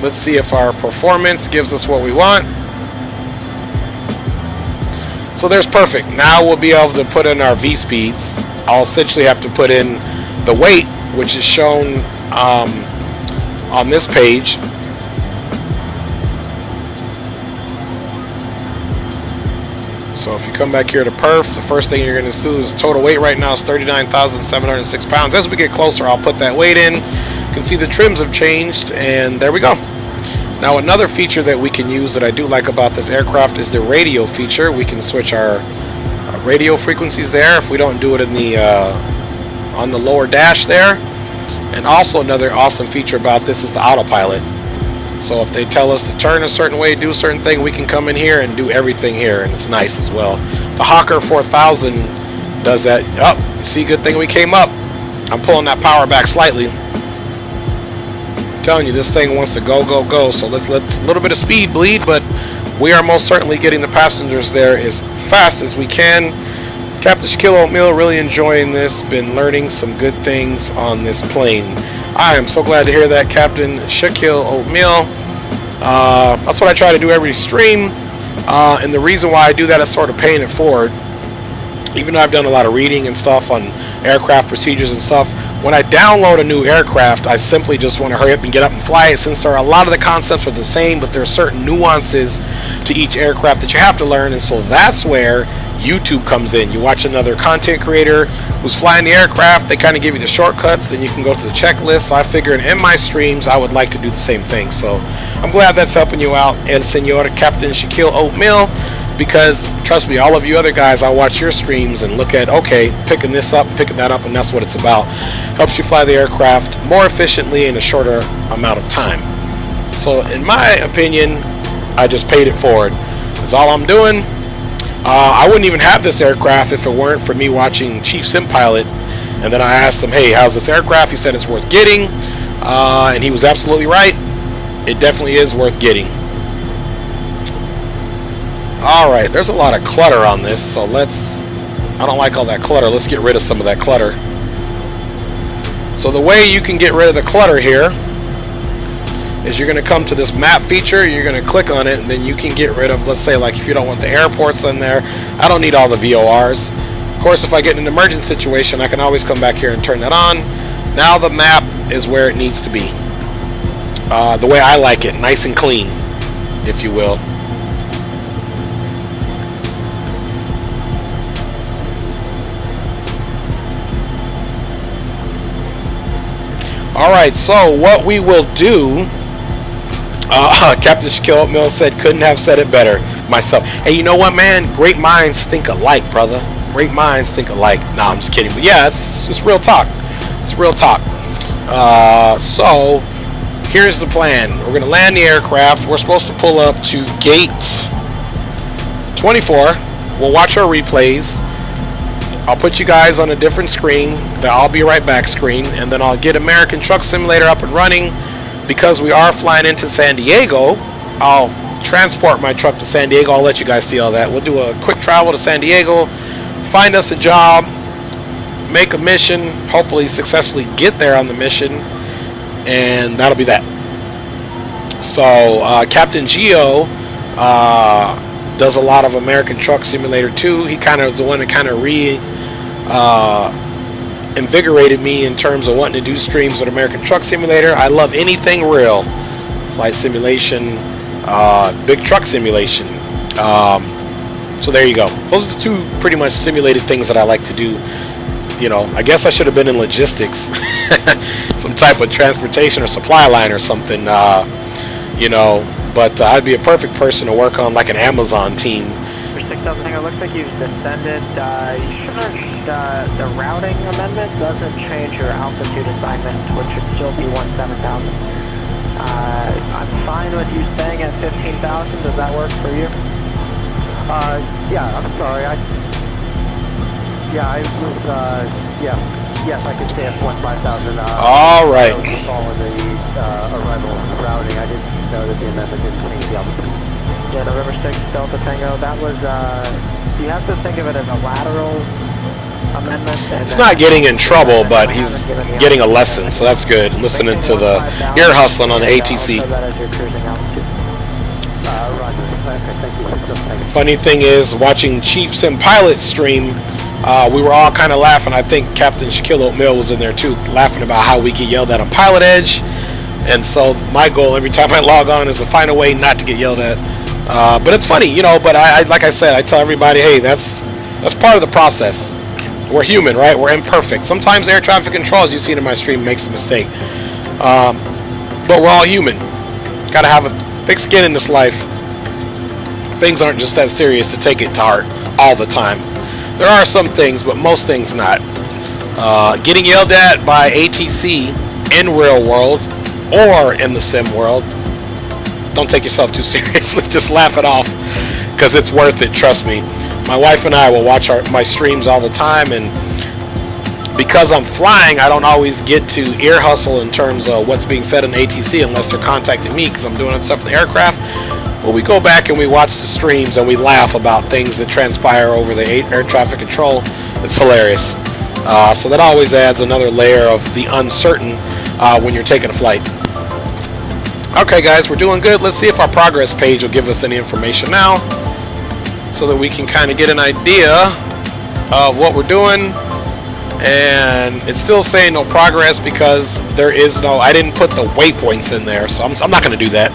let's see if our performance gives us what we want. So there's perfect. Now we'll be able to put in our V speeds. I'll essentially have to put in the weight, which is shown on this page. So if you come back here to perf, the first thing you're going to see is total weight right now is 39,706 pounds. As we get closer, I'll put that weight in. You can see the trims have changed, and there we go. Now another feature that we can use that I do like about this aircraft is the radio feature. We can switch our radio frequencies there if we don't do it in the on the lower dash there. And also another awesome feature about this is the autopilot. So if they tell us to turn a certain way, do a certain thing, we can come in here and do everything here, and it's nice as well. The Hawker 4000 does that. Oh, you see, good thing we came up. I'm pulling that power back slightly. I'm telling you, this thing wants to go, go, go. So let's let a little bit of speed bleed, but we are most certainly getting the passengers there as fast as we can. Captain Shaquille O'Neal, really enjoying this. Been learning some good things on this plane. I am so glad to hear that, Captain Shaquille O'Neal. That's what I try to do every stream. And the reason why I do that is sort of paying it forward. Even though I've done a lot of reading and stuff on aircraft procedures and stuff, when I download a new aircraft, I simply just want to hurry up and get up and fly it, since there are a lot of the concepts are the same, but there are certain nuances to each aircraft that you have to learn. And so that's where YouTube comes in. You watch another content creator who's flying the aircraft, they kind of give you the shortcuts, then you can go to the checklist. So I figured in my streams I would like to do the same thing. So I'm glad that's helping you out, El Senor Captain Shaquille O'Neal, because trust me, all of you other guys, I watch your streams and look at, okay, picking this up, picking that up, and that's what it's about. Helps you fly the aircraft more efficiently in a shorter amount of time. So in my opinion, I just paid it forward. That's all I'm doing. I wouldn't even have this aircraft if it weren't for me watching Chief Sim Pilot, and then I asked him, hey, how's this aircraft? He said it's worth getting, and he was absolutely right. It definitely is worth getting. Alright, there's a lot of clutter on this, so I don't like all that clutter. Let's get rid of some of that clutter. So the way you can get rid of the clutter here is you're going to come to this map feature, you're going to click on it, and then you can get rid of, let's say, like if you don't want the airports in there, I don't need all the VORs. Of course, if I get in an emergent situation, I can always come back here and turn that on. Now the map is where it needs to be. The way I like it, nice and clean, if you will. Alright, so what we will do, Captain Shaquille Oatmeal said, couldn't have said it better myself. Hey, you know what, man? Great minds think alike, brother. Great minds think alike. Nah, I'm just kidding. But yeah, it's real talk. It's real talk. So, here's the plan. We're going to land the aircraft. We're supposed to pull up to gate 24. We'll watch our replays. I'll put you guys on a different screen, the I'll be right back screen, and then I'll get American Truck Simulator up and running. Because we are flying into San Diego, I'll transport my truck to San Diego. I'll let you guys see all that. We'll do a quick travel to San Diego, find us a job, make a mission, hopefully successfully get there on the mission, and that'll be that. So Captain Geo does a lot of American Truck Simulator too. He kind of is the one that kind of invigorated me in terms of wanting to do streams with American Truck Simulator. I love anything real, flight simulation, big truck simulation. So there you go. Those are the two pretty much simulated things that I like to do. You know, I guess I should have been in logistics, some type of transportation or supply line or something. You know, but I'd be a perfect person to work on, like an Amazon team. For 6,000 Hangar, looks like you've descended. You should the routing amendment doesn't change your altitude assignment, which should still be 17,000. I'm fine with you staying at 15,000. Does that work for you? Yeah, I'm sorry. Yes, I can stay at 15,000. All right. Following the arrival routing, I didn't know that the amendment didn't change the altitude. Yeah, November 6 Delta Tango. That was. You have to think of it as a lateral amendment. It's not getting in trouble, but he's getting a lesson, so that's good. Listening to the ear hustling on the ATC. Funny thing is, watching Chief Sim Pilot stream, we were all kind of laughing. I think Captain Shaquille Oatmeal was in there too, laughing about how we get yelled at on Pilotedge. And so my goal every time I log on is to find a way not to get yelled at. But it's funny, you know. But I like I said, I tell everybody, hey, that's part of the process. We're human, right? We're imperfect. Sometimes air traffic control, as you've seen in my stream, makes a mistake. But we're all human. Got to have a thick skin in this life. Things aren't just that serious to take it to heart all the time. There are some things, but most things not. Getting yelled at by ATC in real world or in the sim world, don't take yourself too seriously. Just laugh it off, because it's worth it, trust me. My wife and I will watch my streams all the time, and because I'm flying, I don't always get to ear hustle in terms of what's being said in ATC unless they're contacting me, because I'm doing stuff in the aircraft. Well, we go back and we watch the streams and we laugh about things that transpire over the air traffic control. It's hilarious. So that always adds another layer of the uncertain when you're taking a flight. Okay, guys, we're doing good. Let's see if our progress page will give us any information now, so that we can kind of get an idea of what we're doing. And it's still saying no progress because there is no, I didn't put the waypoints in there, so I'm not going to do that.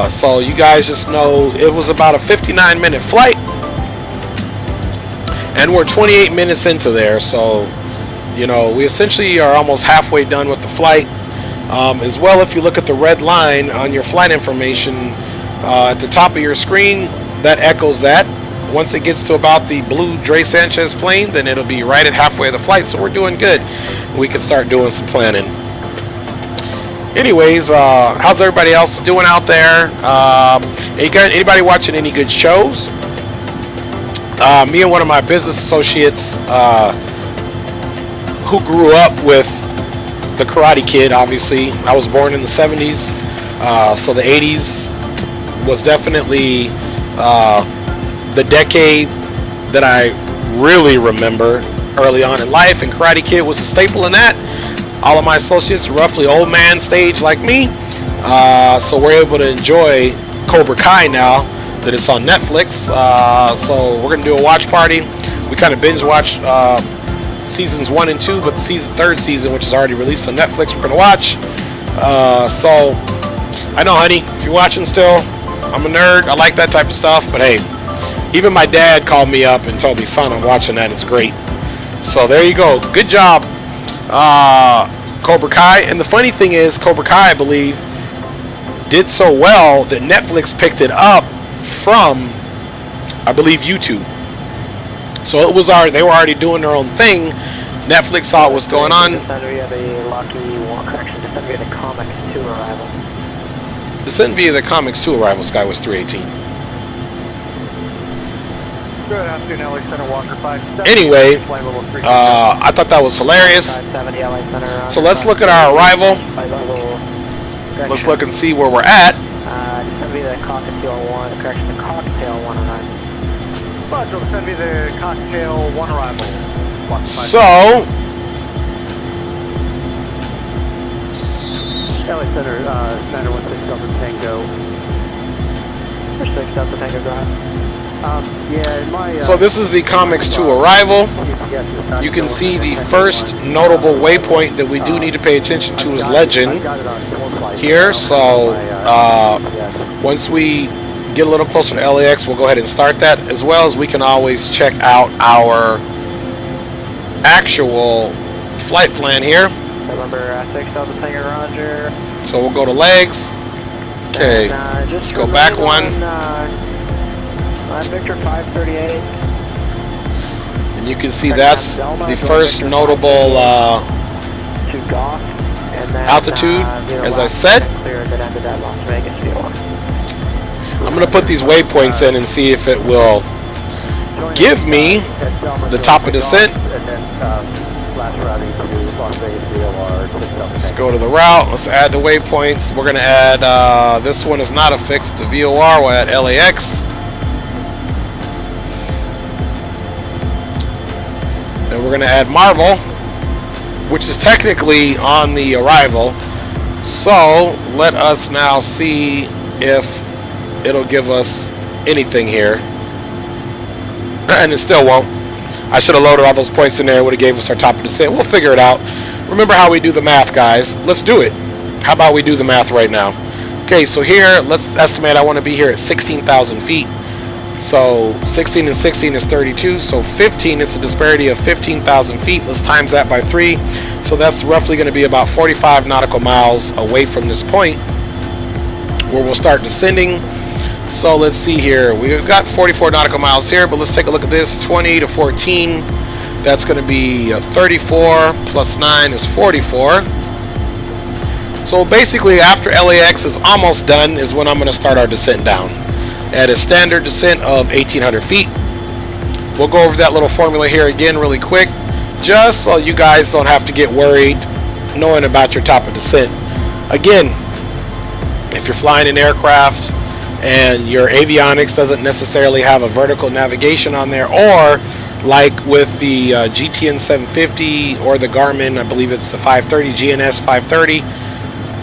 So you guys just know it was about a 59-minute flight, and we're 28 minutes into there, so you know we essentially are almost halfway done with the flight. As well, if you look at the red line on your flight information at the top of your screen, that echoes that. Once it gets to about the blue Dre Sanchez plane, then it'll be right at halfway of the flight, so we're doing good. We can start doing some planning. Anyways, how's everybody else doing out there? Anybody watching any good shows? Me and one of my business associates who grew up with the Karate Kid, obviously. I was born in the 70s, so the 80s was definitely the decade that I really remember early on in life, and Karate Kid was a staple in that. All of my associates are roughly old man stage like me, so we're able to enjoy Cobra Kai now that it's on Netflix. So we're gonna do a watch party. We kind of binge watch seasons 1 and 2, but the third season, which is already released on Netflix, we're gonna watch. So I know, honey, if you're watching still, I'm a nerd. I like that type of stuff, but hey, even my dad called me up and told me, son, I'm watching that, it's great. So there you go. Good job. Cobra Kai. And the funny thing is, Cobra Kai, I believe, did so well that Netflix picked it up from, I believe, YouTube. So it was they were already doing their own thing. Netflix saw what's going on. Descend via the Lucky One, correction, descend via the Comics 2 arrival. Descent via the Comics 2 arrival, Sky was 318. Good afternoon, LA Center, Walker 5. Anyway, I thought that was hilarious. 570 LA Center. So let's look at our arrival. Let's look and see where we're at. Descend via the Cocktail 1, correction, the Cocktail 1 arrival. Roger, descend via the Cocktail 1 arrival. Walker 5. So, LA Center, Center 16 Delta Tango. 6 Delta Tango, go ahead. Yeah, in my, so this is the Comics 2 arrival. You can see the first notable waypoint that we do need to pay attention to is Legend here. So once we get a little closer to LAX, we'll go ahead and start that, as well as we can always check out our actual flight plan here. Remember, 6 Delta Tango, roger. So we'll go to legs. Okay, let's go back one. Victor 538. And you can see that's the first notable altitude, as I said. I'm going to put these waypoints in and see if it will give me the top of descent. Let's go to the route. Let's add the waypoints. We're going to add, this one is not a fix, it's a VOR. We'll add LAX. And we're going to add Marvel, which is technically on the arrival. So let us now see if it'll give us anything here. And it still won't. I should have loaded all those points in there. It would have gave us our top of descent. We'll figure it out. Remember how we do the math, guys. Let's do it. How about we do the math right now? Okay, so here, let's estimate I want to be here at 16,000 feet. So 16 and 16 is 32. So 15, it's a disparity of 15,000 feet. Let's times that by 3. So that's roughly going to be about 45 nautical miles away from this point where we'll start descending. So let's see here. We've got 44 nautical miles here, but let's take a look at this. 20 to 14. That's going to be 34 plus 9 is 44. So basically, after LAX is almost done is when I'm going to start our descent down at a standard descent of 1,800 feet. We'll go over that little formula here again really quick, just so you guys don't have to get worried knowing about your top of descent. Again, if you're flying an aircraft and your avionics doesn't necessarily have a vertical navigation on there, or like with the GTN 750 or the Garmin, I believe it's the 530, GNS 530,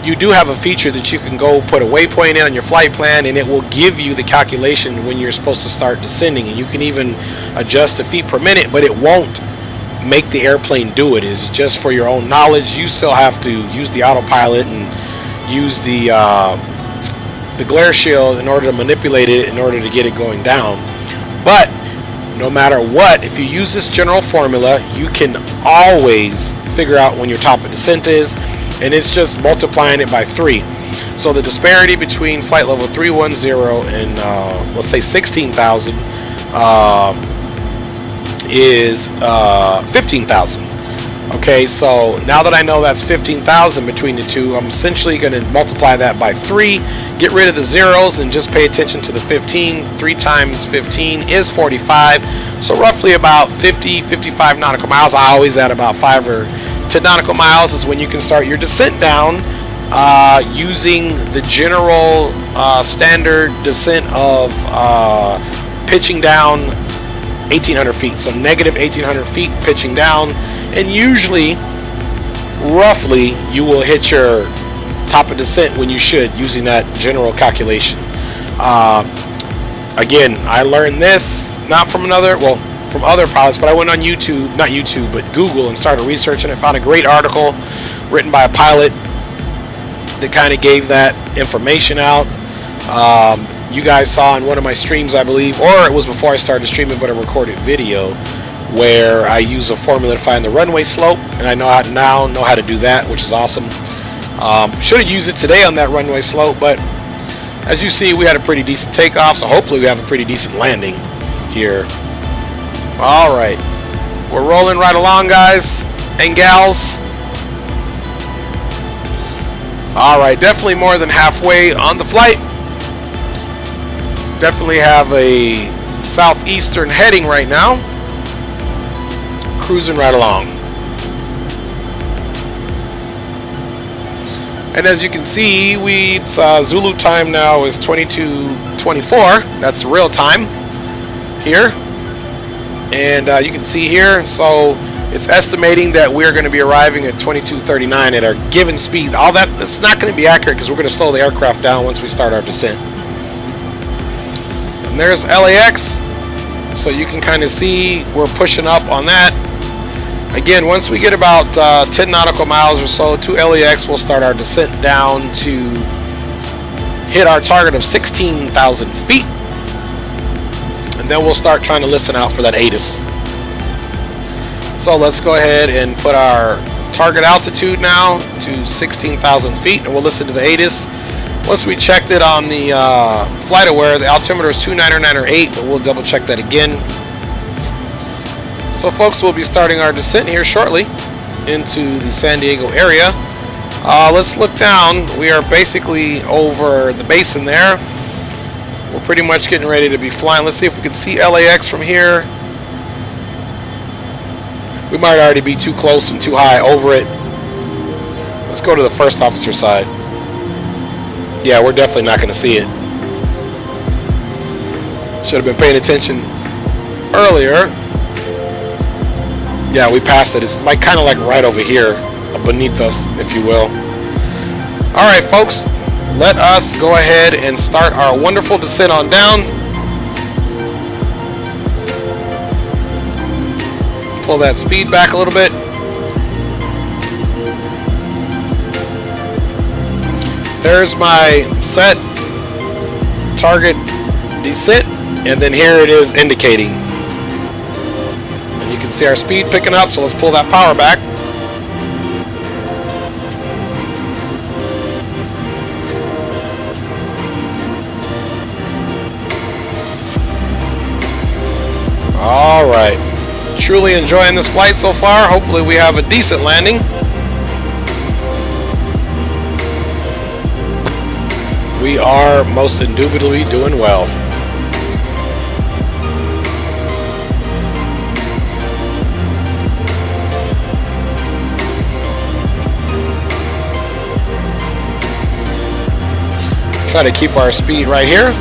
you do have a feature that you can go put a waypoint in on your flight plan, and it will give you the calculation when you're supposed to start descending. And you can even adjust the feet per minute, but it won't make the airplane do it. It's just for your own knowledge. You still have to use the autopilot and use the glare shield in order to manipulate it, in order to get it going down. But no matter what, if you use this general formula, you can always figure out when your top of descent is, and it's just multiplying it by 3. So the disparity between flight level 310 and let's say 16,000 is 15,000. Okay, so now that I know that's 15,000 between the two, I'm essentially going to multiply that by 3, get rid of the zeros, and just pay attention to the 15. 3 times 15 is 45. So roughly about 55 nautical miles. I always add about 5 or 10 nautical miles is when you can start your descent down using the general standard descent of pitching down 1,800 feet. So negative 1,800 feet pitching down. And usually, roughly, you will hit your top of descent when you should, using that general calculation. Again, I learned this not from from other pilots, but I went on YouTube, not YouTube, but Google, and started researching it. Found a great article written by a pilot that kind of gave that information out. You guys saw in one of my streams, I believe, or it was before I started streaming, but a recorded video where I use a formula to find the runway slope, and I now know how to do that, which is awesome. Should have used it today on that runway slope, but as you see, we had a pretty decent takeoff, so hopefully we have a pretty decent landing here. All right, we're rolling right along, guys and gals. All right, definitely more than halfway on the flight. Definitely have a southeastern heading right now. Cruising right along. And as you can see, Zulu time now is 22:24. That's real time here. And you can see here, so it's estimating that we're going to be arriving at 22:39 at our given speed. All that, it's not going to be accurate because we're going to slow the aircraft down once we start our descent. And there's LAX. So you can kind of see we're pushing up on that. Again, once we get about 10 nautical miles or so to LAX, we'll start our descent down to hit our target of 16,000 feet. And then we'll start trying to listen out for that ATS. So let's go ahead and put our target altitude now to 16,000 feet, and we'll listen to the ATS. Once we checked it on the FlightAware, the altimeter is 29908, but we'll double check that again. So folks, we'll be starting our descent here shortly into the San Diego area. Let's look down. We are basically over the basin there. We're pretty much getting ready to be flying. Let's see if we can see LAX from here. We might already be too close and too high over it. Let's go to the first officer side. Yeah, we're definitely not going to see it. Should have been paying attention earlier. Yeah, we passed it. It's like kind of like right over here, beneath us, if you will. All right, folks, let us go ahead and start our wonderful descent on down. Pull that speed back a little bit. There's my set target descent, and then here it is indicating. And you can see our speed picking up, so let's pull that power back. All right. Truly enjoying this flight so far. Hopefully we have a decent landing. We are most indubitably doing well. Try to keep our speed right here.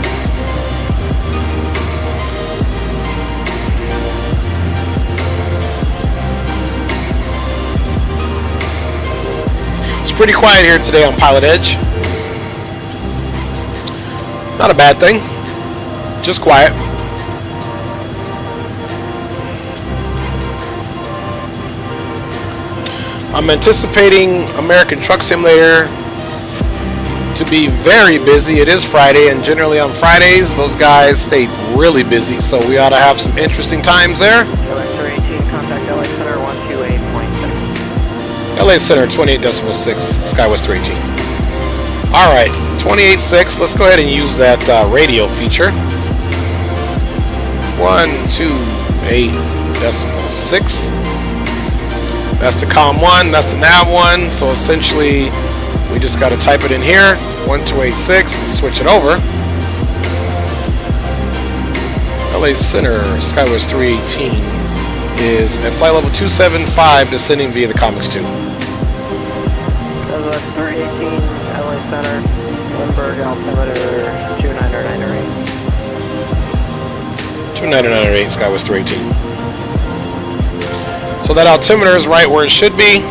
It's pretty quiet here today on Pilotedge. Not a bad thing, just quiet. I'm anticipating American Truck Simulator to be very busy. It is Friday, and generally on Fridays, those guys stay really busy, so we ought to have some interesting times there. LX-18, contact LA Center 128.6. LA Center 28.6, Skywest 318. All right, 28.6. Let's go ahead and use that radio feature. 128.6. That's the COM 1. That's the nav 1. So essentially, we just got to type it in here. 1286 and switch it over. LA Center Skywest 318 is at flight level 275, descending via the Comics 2. Skywest 318, LA Center, Lindbergh altimeter 29908. 29908, Skywest 318. So that altimeter is right where it should be.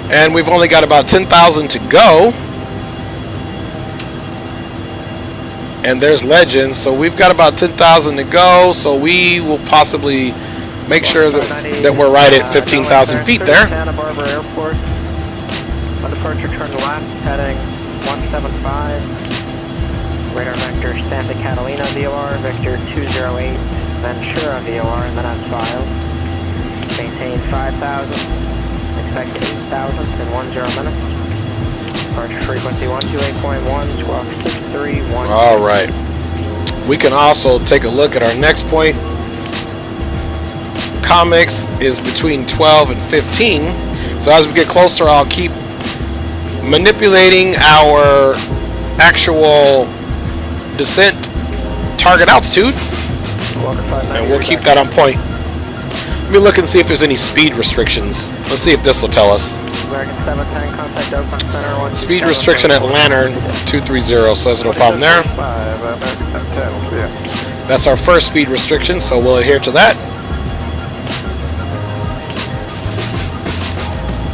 And we've only got about 10,000 to go. And there's Legends, so we've got about 10,000 to go. So we will possibly make sure that we're right at 15,000 feet there. Santa Barbara Airport. On departure, turn left, heading 175. Radar vector Santa Catalina VOR, vector 208 Ventura VOR, and then on file. Maintain 5,000, expect 8,000 in 10 minutes. Departure frequency 128.1, squawk 631. All right. We can also take a look at our next point. Comics is between 12 and 15. So as we get closer, I'll keep manipulating our actual descent target altitude, and we'll keep that on point. Let me look and see if there's any speed restrictions. Let's see if this will tell us. American 710, contact Oakland Center. Speed restriction at Lantern 230, so there's no problem there. That's our first speed restriction, so we'll adhere to that.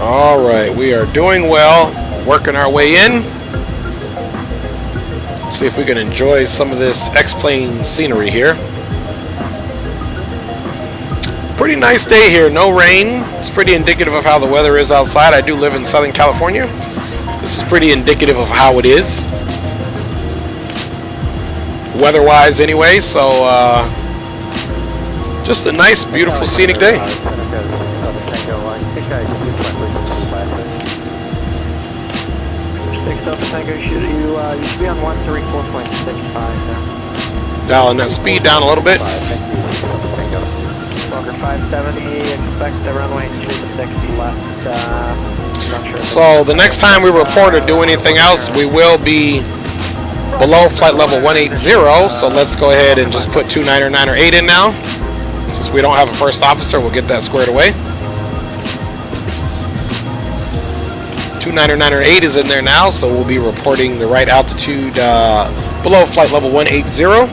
Alright, we are doing well, working our way in. See if we can enjoy some of this X-plane scenery here. Pretty nice day here, no rain. It's pretty indicative of how the weather is outside. I do live in Southern California. This is pretty indicative of how it is, weather-wise anyway, so just a nice, beautiful, scenic day. You should be on 134.65 now. Dialing that speed down a little bit. Walker 570, expect the runway 260 left. Not sure. So the next time we report or do anything else, we will be below flight level 180. So let's go ahead and just put 29908 in now. Since we don't have a first officer, we'll get that squared away. 29908 is in there now, so we'll be reporting the right altitude below flight level 180.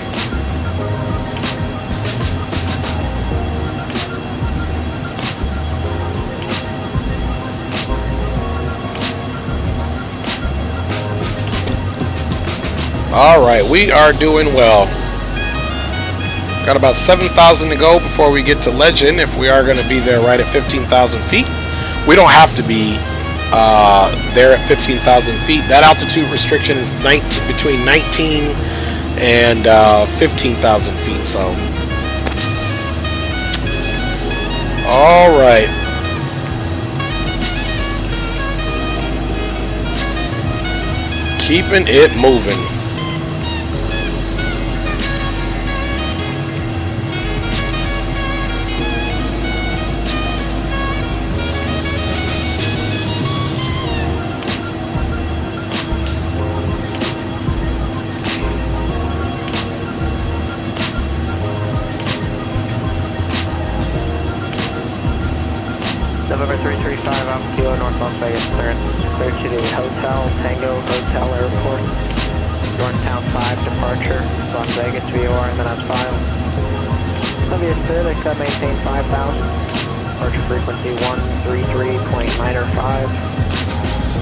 Alright, we are doing well. Got about 7,000 to go before we get to Legend, if we are going to be there right at 15,000 feet. We don't have to be there at 15,000 feet. That altitude restriction is between 19 and 15,000 feet. So, all right. Keeping it moving. November 335, Alpha Kilo, North Las Vegas, clearance. Clear to the Hotel, Tango Hotel Airport. Northtown 5 departure, Las Vegas VOR, and then on file. Columbia City, except maintain 5,000. Departure frequency 133.905.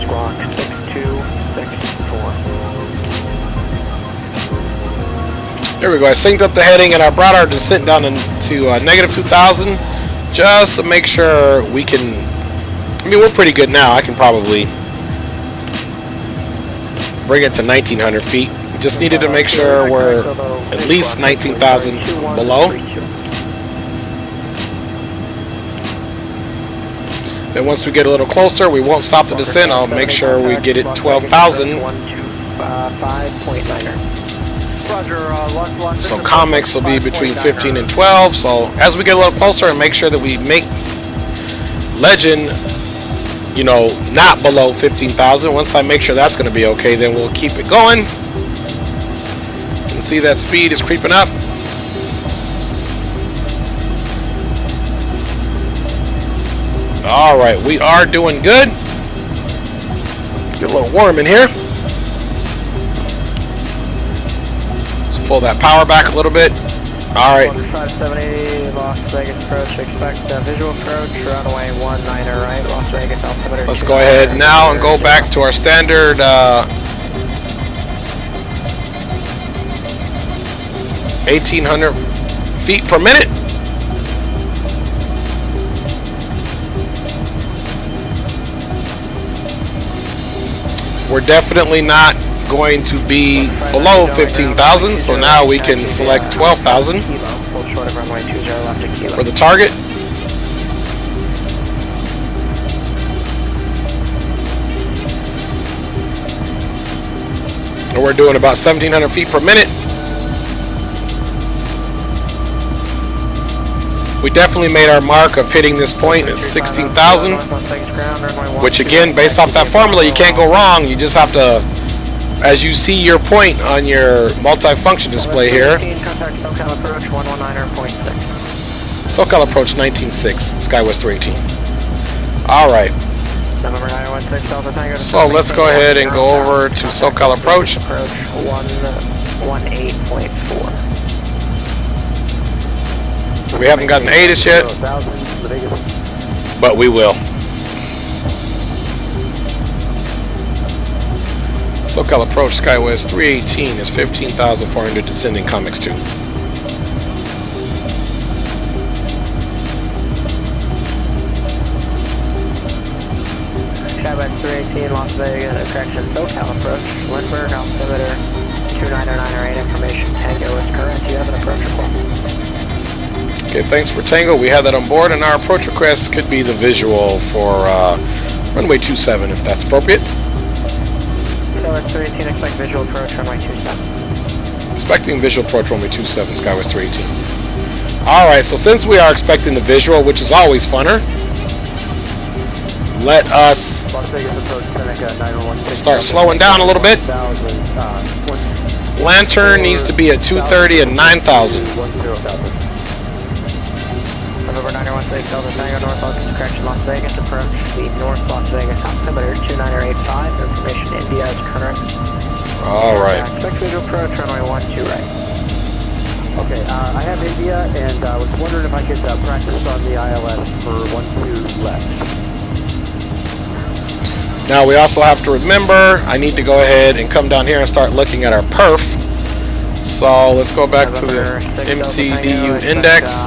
Squawk 6264. There we go. I synced up the heading and I brought our descent down to negative 2,000 just to make sure we can. I mean, we're pretty good now. I can probably bring it to 1,900 feet. We just needed to make sure we're at least 19,000 below. Then once we get a little closer, we won't stop the descent. I'll make sure we get it 12,000. So comics will be between 15 and 12. So as we get a little closer and make sure that we make Legend, you know, not below 15,000. Once I make sure that's going to be okay, then we'll keep it going. You can see that speed is creeping up. All right, we are doing good. Get a little warm in here. Let's pull that power back a little bit. All right. 570, Las Vegas approach. Expect visual approach, runway 19 right, Las Vegas altimeter. Let's go ahead now and go back to our standard 1,800 feet per minute. We're definitely not going to be below 15,000, so now we can select 12,000 for the target. And we're doing about 1,700 feet per minute. We definitely made our mark of hitting this point at 16,000, which again, based off that formula, you can't go wrong. You just have to, as you see your point on your multi-function display here, SoCal approach 19.6, SkyWest 318. All right. So let's go ahead and go over to SoCal approach. 18.4. We haven't gotten ATS yet, but we will. SoCal approach SkyWest 318 is 15,400 descending Comex 2. SkyWest 318, Las Vegas, correction, SoCal approach, Lindbergh, altimeter 290908, information, Tango is correct, you have an approach request. Okay, thanks for Tango. We have that on board, and our approach request could be the visual for runway 27, if that's appropriate. SkyWest 318, expect visual approach, runway 27. Expecting visual approach runway 27, SkyWest 318. Alright, so since we are expecting the visual, which is always funner, let us start slowing down a little bit. Lantern needs to be at 230 and 9,000. November 916, Delta Tango, North Los correction, Las Vegas, approach, speed north, Las Vegas, altimeter 2985, information, India is current. Alright. Expect visual approach, runway 12 right. Okay, I have India, and I was wondering if I could practice on the ILS for 12 left. Now we also have to remember, I need to go ahead and come down here and start looking at our perf. So let's go back to the MCDU index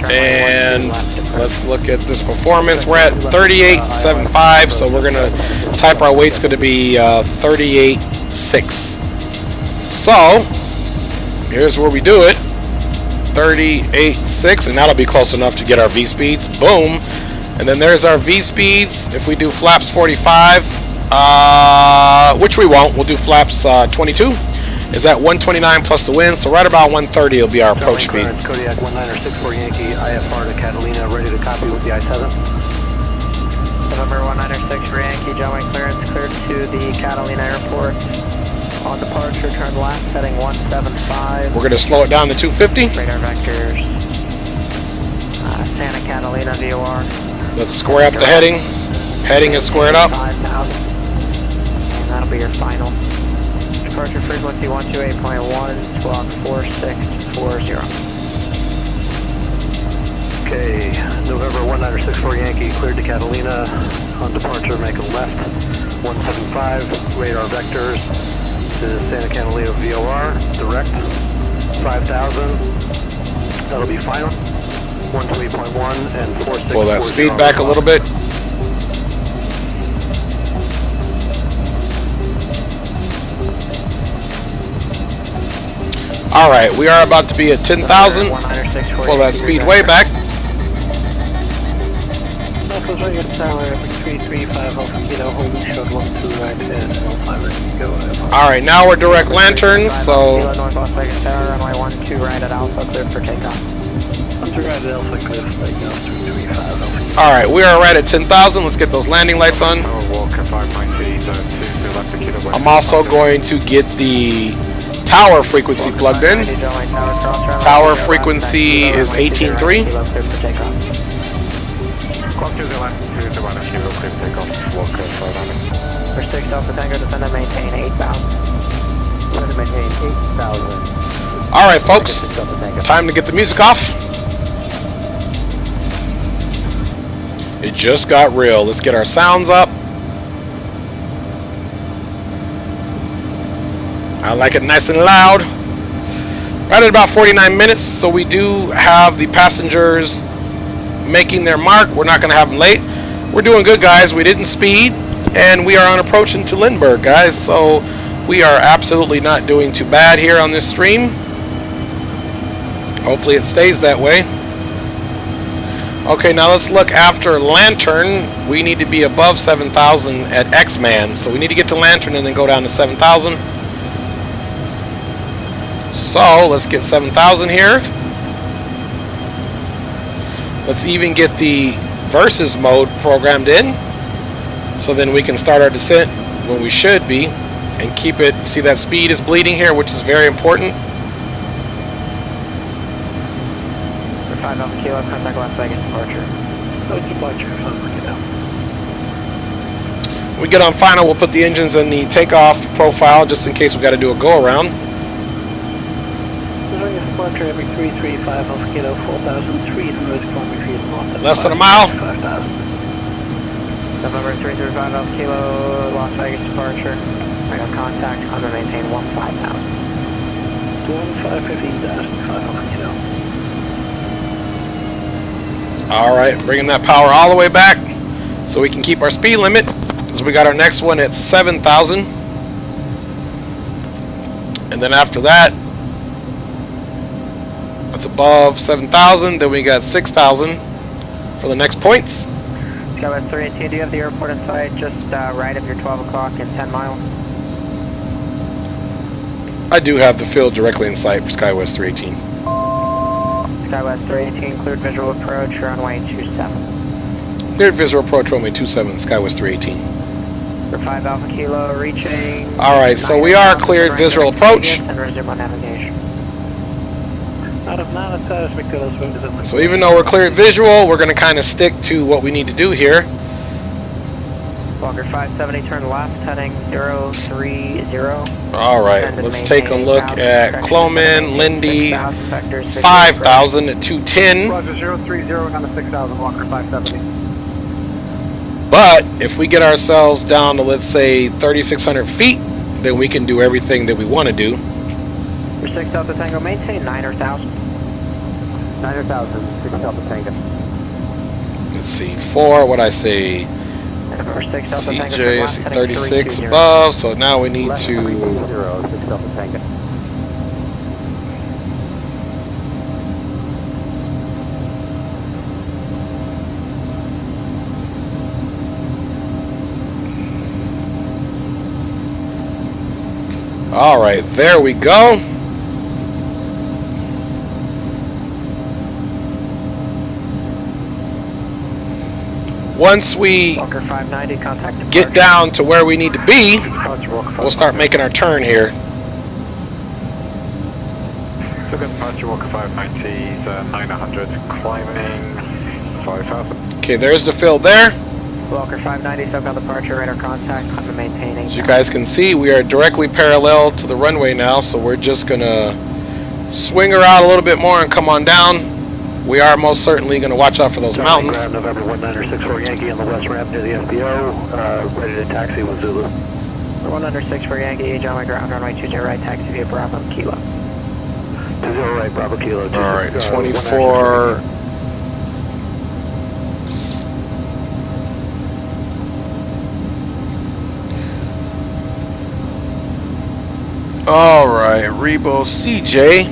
and let's look at this performance. We're at 38.75, so we're going to type our weight's going to be 38.6. So here's where we do it. 38.6, and that'll be close enough to get our V speeds. Boom. And then there's our V speeds. If we do flaps 45, which we won't, we'll do flaps 22. Is at 129 plus the wind, so right about 130 will be our approach speed. Kodiak 1964 Yankee, IFR to Catalina, ready to copy with the I-7. November 196 for Yankee, John clearance cleared to the Catalina airport. On departure, turn left, heading 175. We're going to slow it down to 250. Radar vectors, Santa Catalina VOR. Let's square up the heading. Heading is squared up. 5,000. And that'll be your final. Departure frequency 128.1, squawk 4640. Okay, November 1964 Yankee, cleared to Catalina. On departure, make a left, 175, radar vectors to Santa Catalina VOR, direct, 5,000. That'll be final. 128.1 and 4640. Pull that speed back a little bit. Alright, we are about to be at 10,000. Pull that speed way back. Alright, now we're direct lanterns, so North Las Vegas Tower, runway 12 right at Alpha, clear for takeoff. alright, we are right at 10,000. Let's get those landing lights on. I'm also going to get the tower frequency plugged in. Tower frequency is 18.3. For 6 Delta Tango, descend and maintain 8,000. Descend and maintain 8,000. Alright folks, time to get the music off. It just got real. Let's get our sounds up. I like it nice and loud. Right at about 49 minutes, so we do have the passengers making their mark. We're not going to have them late. We're doing good, guys. We didn't speed, and we are on approaching to Lindbergh, guys. So We are absolutely not doing too bad here on this stream. Hopefully it stays that way. Okay, now let's look after Lantern. We need to be above 7,000 at X-Man. So we need to get to Lantern and then go down to 7,000. So let's get 7,000 here. Let's even get the versus mode programmed in. So then we can start our descent when we should be. And keep it, see that speed is bleeding here, which is very important. For 5 Alpha Kilo, contact Las Vegas departure. When we get on final, we'll put the engines in the takeoff profile just in case we got to do a go around. Departure every 335 Alpha Kilo, 4,300 kilometers north. Less than a mile. 5,000. November 335 Alpha Kilo, Las Vegas departure. Radar contact, I'm going to maintain 15,000. 15,000, 5 Alpha Kilo. Alright, bringing that power all the way back so we can keep our speed limit. So we got our next one at 7,000. And then after that, that's above 7,000. Then we got 6,000 for the next points. Skywest 318, do you have the airport in sight just right of your 12 o'clock and 10 miles? I do have the field directly in sight for Skywest 318. Skywest 318, cleared visual approach, runway 27. Cleared visual approach, runway 27, Skywest 318. For 5 Alpha Kilo, reaching... Alright, so we are cleared visual approach. And resume on navigation. Out of 9 status, Victor, So even though we're cleared visual, we're going to kind of stick to what we need to do here. Walker 570, turn left, heading 030. Alright, let's take a look at Cloman, Lindy, 5,000 at 210. Roger, 030 down to 6,000, Walker 570. But if we get ourselves down to, let's say, 3,600 feet, then we can do everything that we want to do. For 6 Delta Tango, maintain 9,000. 9,000, 6 Delta Tango. Let's see, 4, what I say, For 6 Delta Tango, CJ, turn I left, see heading 36 320. above, so now we need Left to... 320, 6 Delta Tango. Alright, there we go. Once we Walker 590, contact get down to where we need to be, we'll start making our turn here. So good departure, Walker 590, 900, climbing 5,000. Okay, there's the field there. Walker 590, SoCal departure, radar contact, climb to maintaining. As you guys can see, we are directly parallel to the runway now, so we're just gonna swing her out a little bit more and come on down. We are most certainly gonna watch out for those mountains. November 1964 Yankee on the west ramp near the FBO, ready to taxi with Zulu. 164 Yankee, John my ground, runway 20 right, taxi via Bravo Kilo. 20 right, Bravo Kilo. Alright, 24. Alright, Rebo CJ.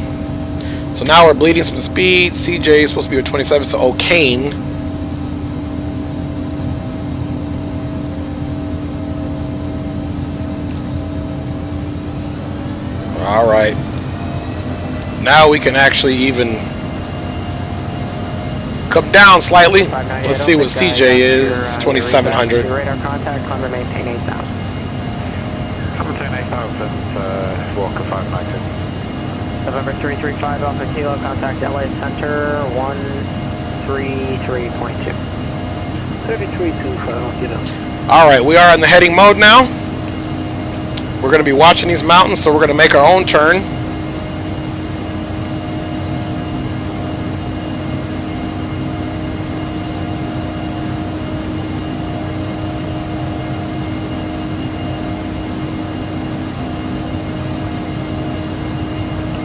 So now we're bleeding some speed. CJ is supposed to be with 27, so O'Kane. Alright. Now we can actually even come down slightly. Let's see what CJ is. 2,700. Radar contact, climb to maintain 8,000. Maintain 8,000, Walker 590. November 335 Alpha Kilo, contact LA Center 133.2. 3325, Alright, we are in the heading mode now. We're going to be watching these mountains, so we're going to make our own turn.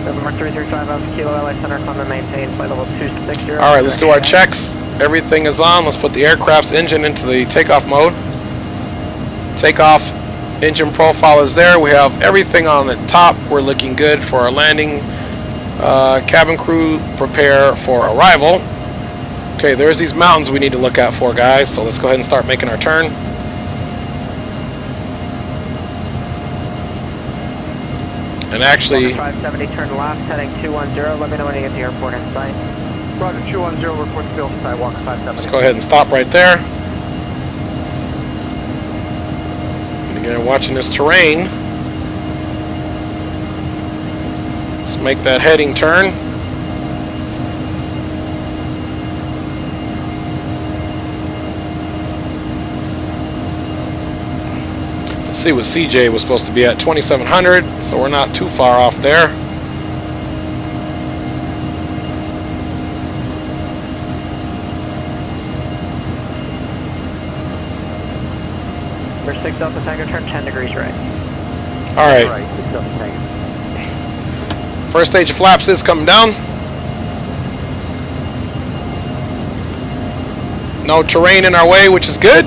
November 335 Alpha Kilo, LA Center, climb to maintain, flight level 260. Alright, let's do our checks. Everything is on. Let's put the aircraft's engine into the takeoff mode. Takeoff Engine profile is there. We have everything on the top. We're looking good for our landing. Cabin crew, prepare for arrival. Okay, there's these mountains we need to look out for, guys. So let's go ahead and start making our turn. And actually, 570, turn left, heading 210. Let me know when you get to the airport in sight. Roger, 210, report field sidewalk 570. let's go ahead and stop right there. And again, watching this terrain. Let's make that heading turn. Let's see what CJ was supposed to be at, 2700, so we're not too far off there. Number 6 Delta Tango, turn 10 degrees right. All right, Right, 6 Delta Tango. first stage of flaps is coming down. No terrain in our way, which is good.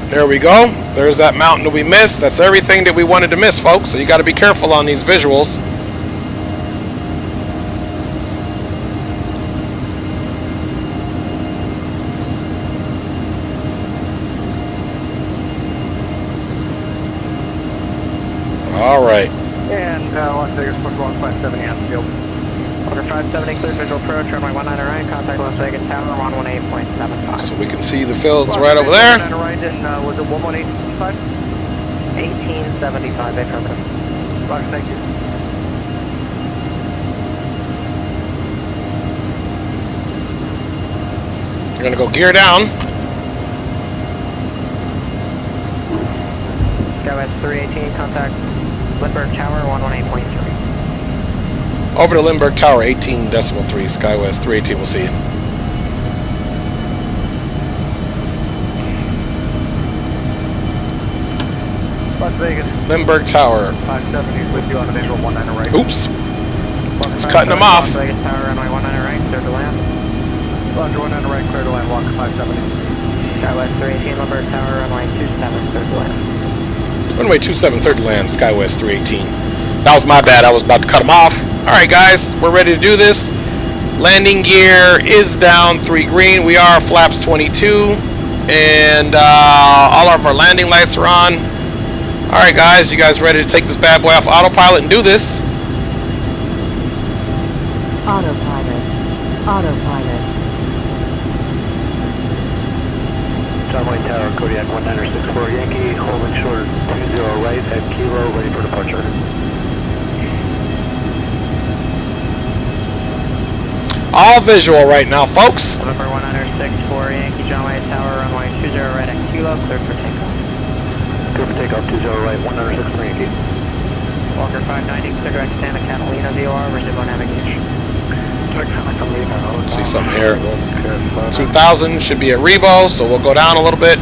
There we go. There's that mountain that we missed. That's everything that we wanted to miss, folks. So you got to be careful on these visuals. All right. And Las Vegas, push along 570 on field. Order 570, clear visual approach, runway 19 right, contact Las Vegas Tower, 118.75. So we can see the fields right over there. Right, and was it 118.5? 1875, affirmative. Roger, thank you. You're gonna go gear down. Skywest 318, contact Lindbergh Tower, 118.3. Over to Lindbergh Tower, 18.3, Skywest 318. We'll see you. Las Vegas, Lindbergh Tower. 570 with you on the visual 19 right. Oops. It's cutting them off. Las Vegas Tower, runway 19 right, clear to land. Roger, 19 right, clear to land, walk 570. Skywest 318, Lindbergh Tower, runway 27, clear to land. Runway 27, third to land, Skywest 318. That was my bad. I was about to cut them off. All right, guys, we're ready to do this. Landing gear is down, 3 green. We are flaps 22, and all of our landing lights are on. All right, guys, you guys ready to take this bad boy off autopilot and do this? Autopilot. Autopilot. Runway Tower, Kodiak 1964 Yankee, holding short 20 right at Kilo, ready for departure. All visual right now, folks. November 164 Yankee, John Wayne Tower, runway 20 right at Kilo, cleared for takeoff. Clear for takeoff, 20 right, 1964 Yankee. Walker 590, clear direct Santa Catalina, VOR, resume on navigation. See something here. 2000 should be at Rebo, so we'll go down a little bit.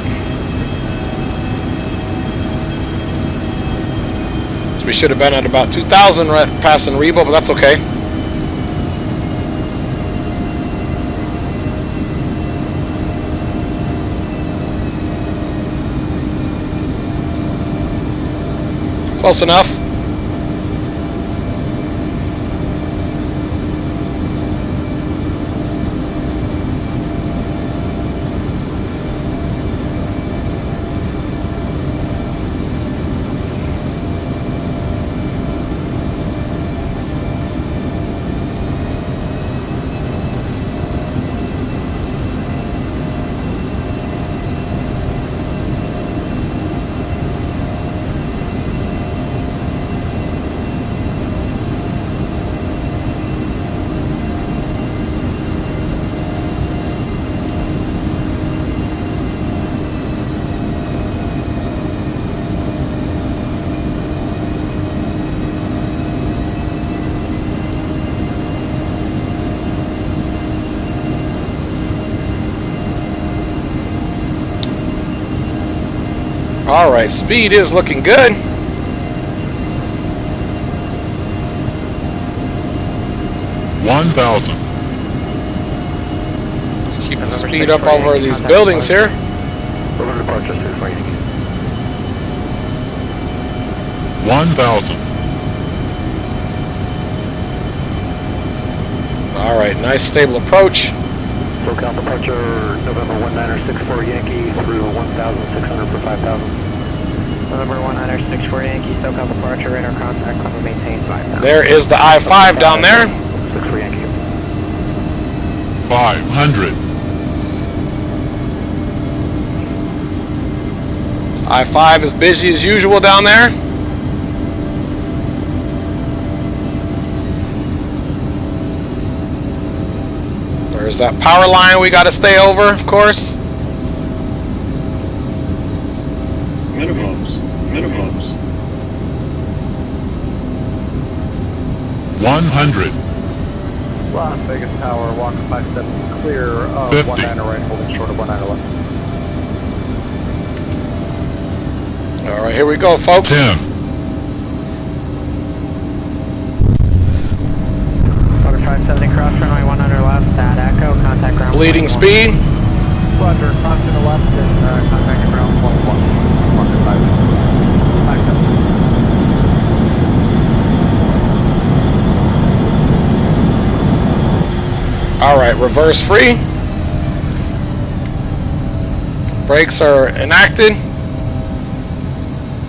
So we should have been at about 2000 right passing Rebo, but that's okay. Close enough. Alright, speed is looking good. Keep the speed up over these buildings here. Over departure, 6 right Yankee. 1,000. All right, nice stable approach. SoCal departure, November 1964 Yankee through 1,600 for 5,000. November 1964 Yankee, SoCal departure, radar contact, climate maintain 5,000. There is the I-5 down there. 64 Yankee. 500. I-5 is busy as usual down there. There's that power line we got to stay over, of course. Minimums. 100. Las Vegas Tower, walk 57 clear of 50. 19 right, holding short of 19 left. All right, here we go, folks. 10. Motor 570 cross runway 100 left at Echo, contact ground. Bleeding 21. speed. Roger, cross to the left and contact ground 21. All right, reverse free. Brakes are enacted.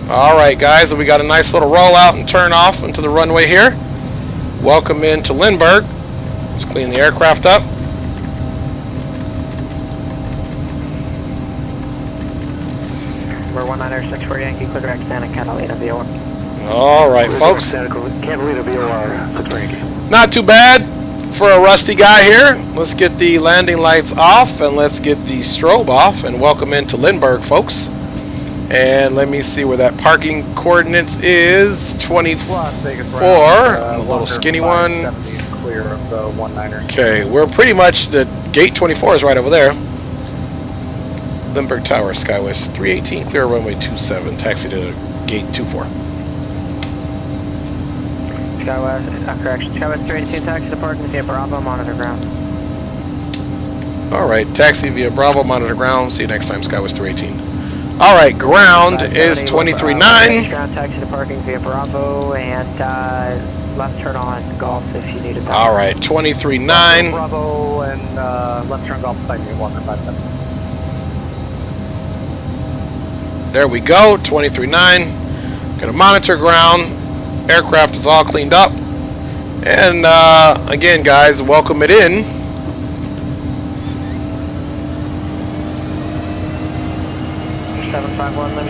All right, guys, we got a nice little rollout and turn off into the runway here. Welcome into Lindbergh. Let's clean the aircraft up. Number 1964 Yankee, clear direct Santa Catalina VOR. All right, folks. Catalina VOR, 64 Yankee. Not too bad for a rusty guy here. Let's get the landing lights off and let's get the strobe off and welcome into Lindbergh, folks. And let me see where that parking coordinates is. 24, a little skinny one. Clear of the 19er. Okay, we're pretty much, the gate 24 is right over there. Lindbergh Tower, Skywest 318, clear runway 27, taxi to gate 24. Skywest, correction, Skywest 318 taxi departing via Bravo, monitor ground. All right, taxi via Bravo, monitor ground. See you next time, Skywest 318. All right, ground is 23.9. Ground taxi departing via Bravo and left turn on Golf if you need it. All right, 23.9. Bravo and left turn golf side, walker 57. There we go, 23.9. Gonna monitor ground. Aircraft is all cleaned up. And again, guys, welcome it in.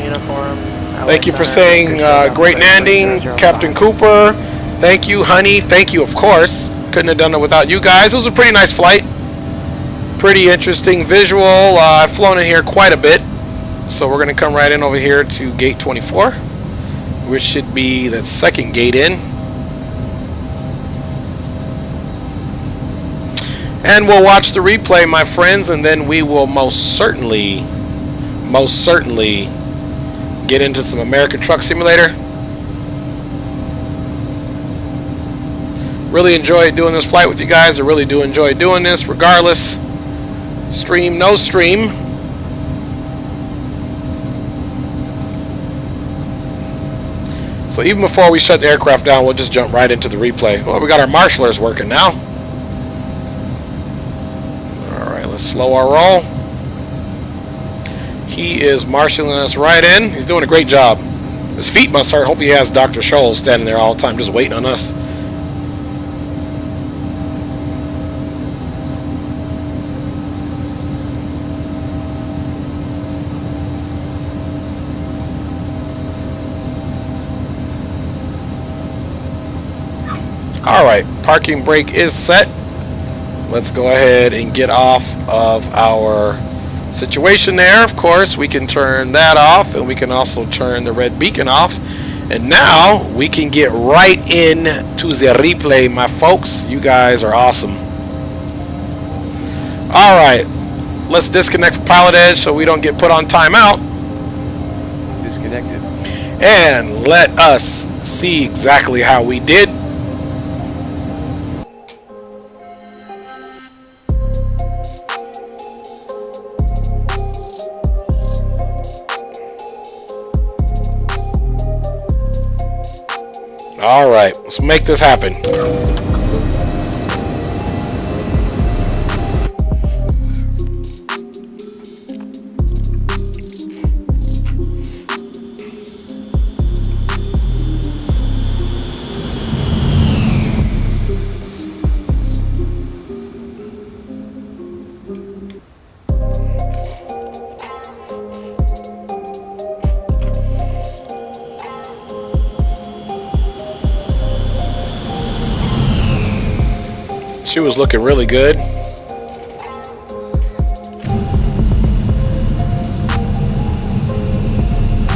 Uniform. Thank you for saying great landing, Captain Cooper. Thank you, honey. Thank you, of course. Couldn't have done it without you guys. It was a pretty nice flight. Pretty interesting visual. I've flown in here quite a bit. So we're going to come right in over here to gate 24, which should be the second gate in. And we'll watch the replay, my friends, and then we will most certainly get into some American Truck Simulator. Really enjoyed doing this flight with you guys. I really do enjoy doing this regardless. Stream, no stream. So even before we shut the aircraft down, we'll just jump right into the replay. Well, we got our marshallers working now. Alright, let's slow our roll. He is marshalling us right in. He's doing a great job. His feet must hurt. Hope he has Dr. Scholl standing there all the time just waiting on us. Alright, parking brake is set. Let's go ahead and get off of our situation there. Of course, we can turn that off, and we can also turn the red beacon off. And now we can get right in to the replay, my folks. You guys are awesome. Alright, let's disconnect from Pilotedge so we don't get put on timeout. Disconnected. And let us see exactly how we did. All right, let's make this happen. She was looking really good.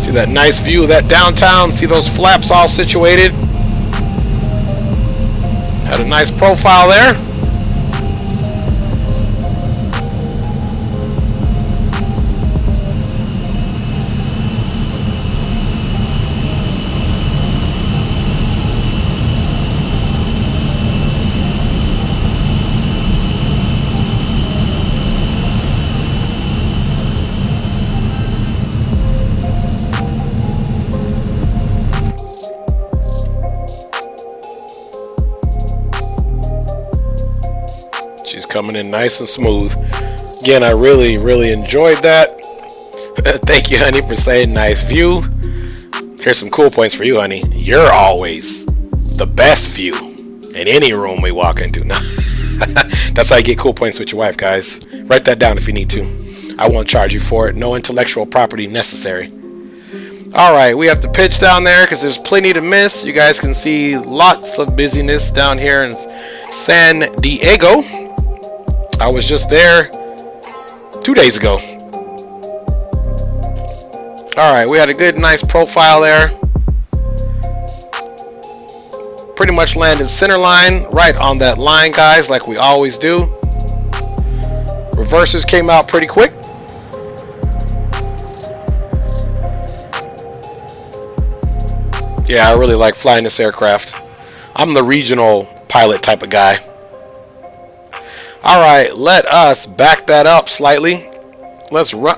See that nice view of that downtown? See those flaps all situated? Had a nice profile there. She's coming in nice and smooth. Again, I really enjoyed that. Thank you, honey, for saying nice view. Here's some cool points for you, honey. You're always the best view in any room we walk into. That's how you get cool points with your wife, guys. Write that down if you need to. I won't charge you for it. No intellectual property necessary. Alright, we have to pitch down there because there's plenty to miss. You guys can see lots of busyness down here in San Diego. I was just there 2 days ago. Alright, we had a good, nice profile there. Pretty much landed center line, right on that line, guys, like we always do. Reversers came out pretty quick. Yeah, I really like flying this aircraft. I'm the regional pilot type of guy. Alright, let us back that up slightly. Let's run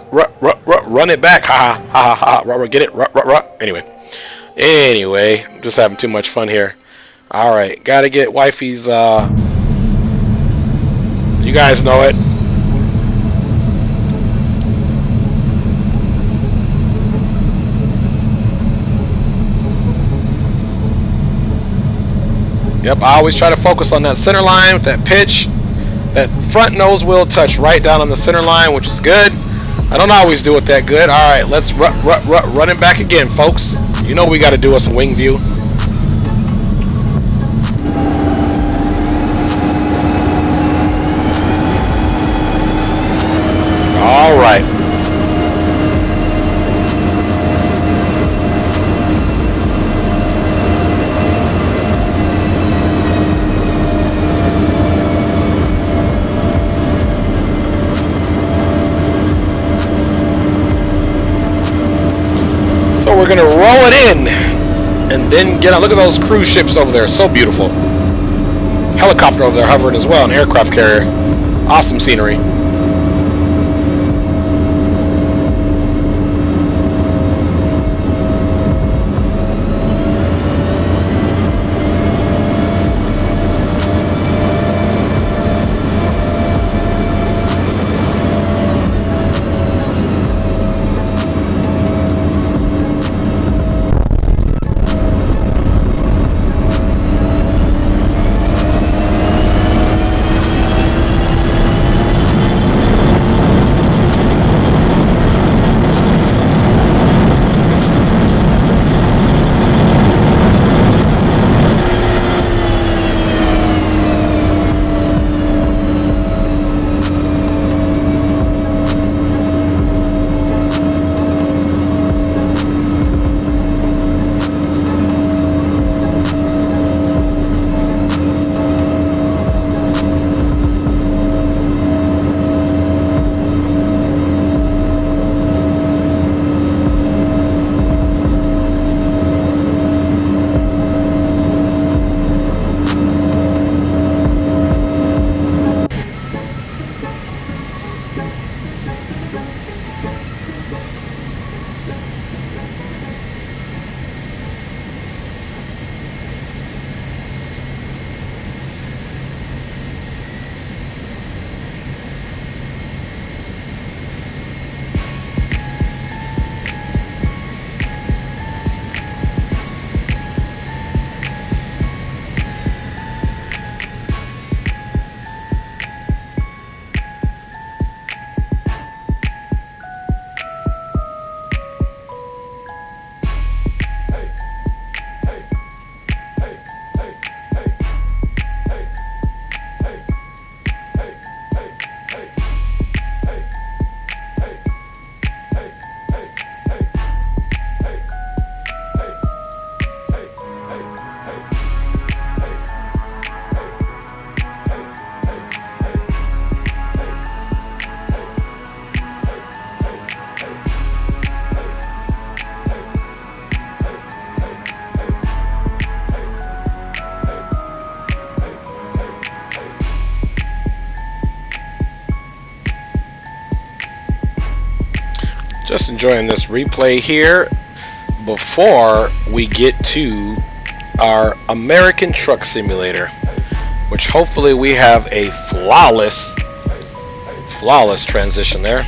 it back. Ha ha ha ha. Get it? Anyway, I'm just having too much fun here. Alright, gotta get wifey's, you guys know it. Yep, I always try to focus on that center line with that pitch. That front nose will touch right down on the center line, which is good. I don't always do it that good. Alright, let's run it back again, folks. You know we got to do us a wing view. Alright. So we're gonna roll it in and then get on. Look at those cruise ships over there, so beautiful. Helicopter over there hovering as well, an aircraft carrier. Awesome scenery. just enjoying this replay here before we get to our American Truck Simulator, which hopefully we have a flawless transition there.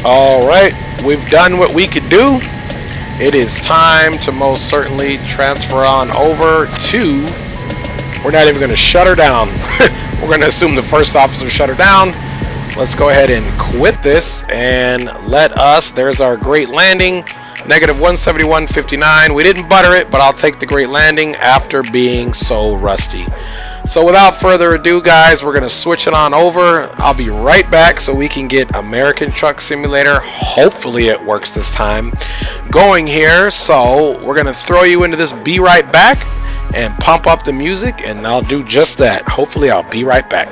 All right, we've done what we could do. It is time to most certainly transfer on over to, we're not even going to shut her down. We're going to assume the first officer shut her down. Let's go ahead and quit this and let us, there's our great landing, negative 171.59. We didn't butter it, but I'll take the great landing after being so rusty. So without further ado, guys, we're going to switch it on over. I'll be right back so we can get American Truck Simulator. Hopefully it works this time. Going here, so we're going to throw you into this Be Right Back and pump up the music, and I'll do just that. Hopefully I'll be right back.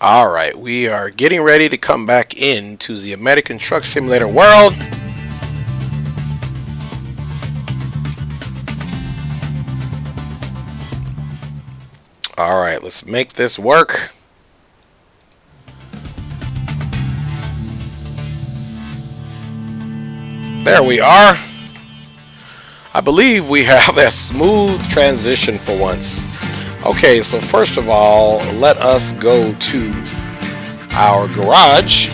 All right, we are getting ready to come back into the American Truck Simulator world. All right, let's make this work. There we are. I believe we have a smooth transition for once. Okay, so first of all, let us go to our garage.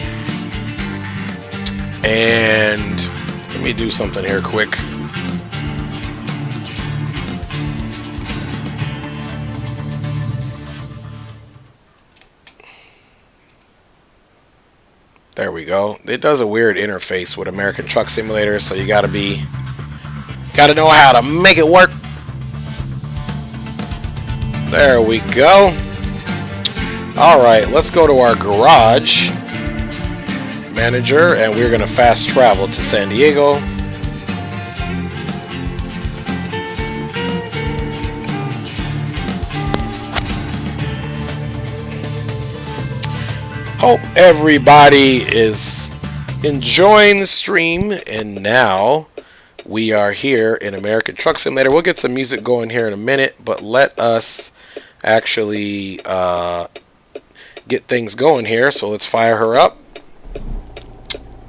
And let me do something here quick. There we go. It does a weird interface with American Truck Simulator, so you gotta know how to make it work. There we go. Alright, let's go to our garage manager, and we're gonna fast travel to San Diego. Hope everybody is enjoying the stream, and now we are here in American Truck Simulator. We'll get some music going here in a minute, but let us actually get things going here. So let's fire her up,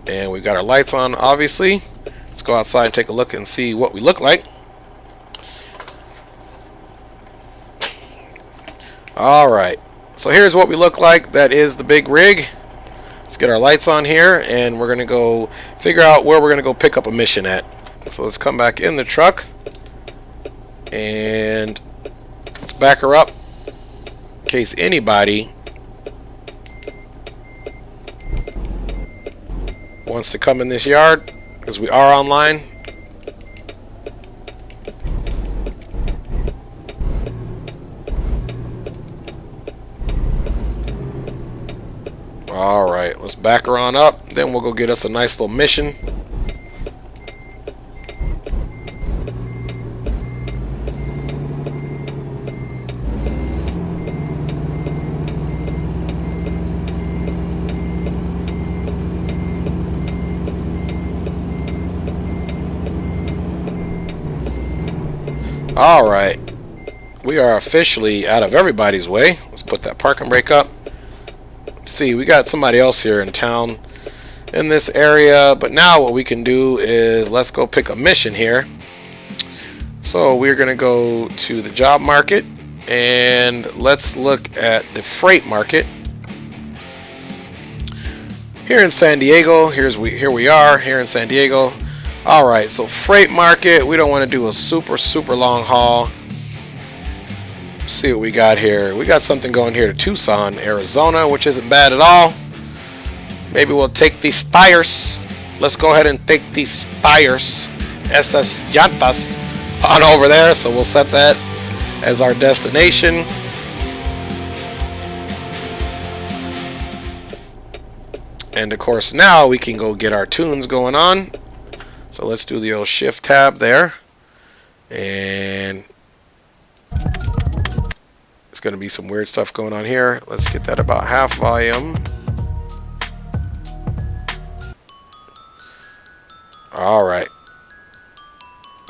and we've got our lights on, obviously. Let's go outside and take a look and see what we look like. Alright, so here's what we look like. That is the big rig. Let's get our lights on here, and we're gonna go figure out where we're gonna go pick up a mission at. So let's come back in the truck, and let's back her up in case anybody wants to come in this yard, because we are online. Alright, let's back her on up. Then we'll go get us a nice little mission. Alright, we are officially out of everybody's way. Let's put that parking brake up. See, we got somebody else here in town in this area, but now what we can do is let's go pick a mission here. So we're gonna go to the job market, and let's look at the freight market here in San Diego. Here we are here in San Diego. Alright, so freight market, we don't want to do a super long haul. See what we got here. We got something going here to Tucson, Arizona, which isn't bad at all. Maybe we'll take these tires. Let's go ahead and take these tires, SS Llantas, on over there. So we'll set that as our destination. And of course now we can go get our tunes going on. So let's do the old shift tab there. And it's going to be some weird stuff going on here. Let's get that about half volume. Alright.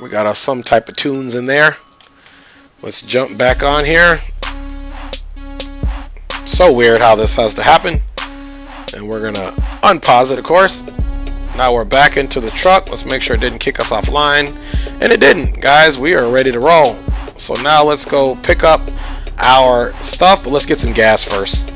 We got some type of tunes in there. Let's jump back on here. So weird how this has to happen. And we're going to unpause it, of course. Now we're back into the truck. Let's make sure it didn't kick us offline. And it didn't, guys. We are ready to roll. So now let's go pick up our stuff, but let's get some gas first.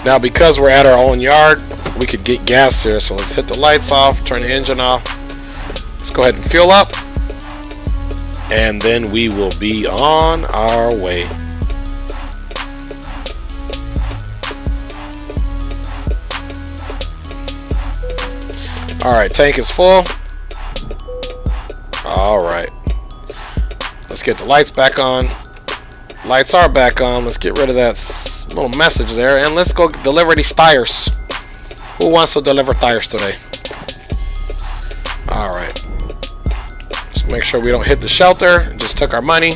Now because we're at our own yard, we could get gas here, so let's hit the lights off, turn the engine off. Let's go ahead and fuel up, and then we will be on our way. Alright, tank is full. Alright, let's get the lights back on. Lights are back on. Let's get rid of that little message there, and let's go deliver these tires. Who wants to deliver tires today? Make sure we don't hit the shelter. Just took our money.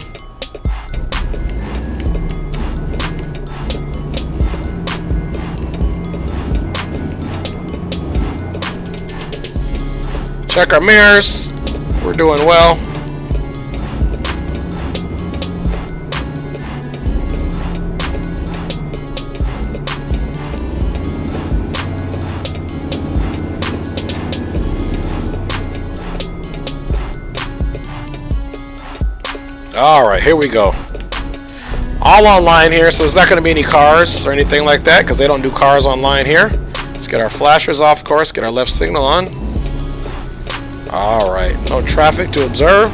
Check our mirrors. We're doing well. Alright, here we go. All online here, so there's not going to be any cars or anything like that because they don't do cars online here. Let's get our flashers off, of course, get our left signal on. Alright, no traffic to observe.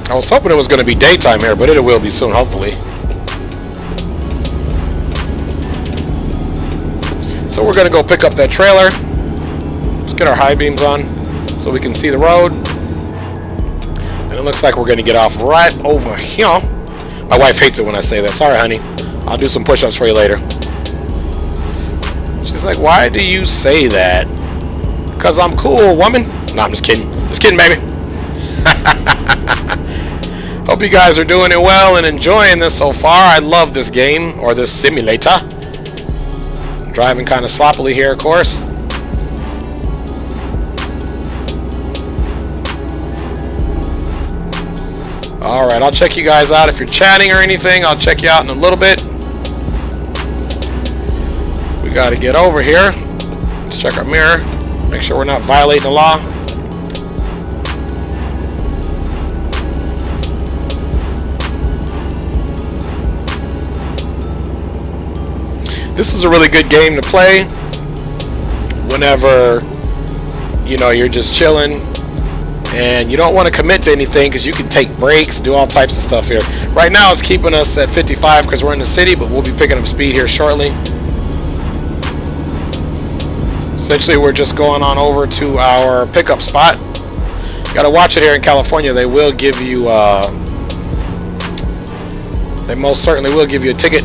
I was hoping it was going to be daytime here, but it will be soon, hopefully. So we're going to go pick up that trailer. Let's get our high beams on so we can see the road. And it looks like we're going to get off right over here. My wife hates it when I say that. Sorry, honey. I'll do some push-ups for you later. She's like, why do you say that? Because I'm cool, woman. No, I'm just kidding. Just kidding, baby. Hope you guys are doing it well and enjoying this so far. I love this game, or this simulator. I'm driving kind of sloppily here, of course. Alright, I'll check you guys out. If you're chatting or anything, I'll check you out in a little bit. We got to get over here. Let's check our mirror. Make sure we're not violating the law. This is a really good game to play whenever, you know, you're just chilling and you don't want to commit to anything because you can take breaks, do all types of stuff here. Right now it's keeping us at 55 because we're in the city, but we'll be picking up speed here shortly. Essentially, we're just going on over to our pickup spot. Got to watch it here in California. They will give you, they most certainly will give you a ticket.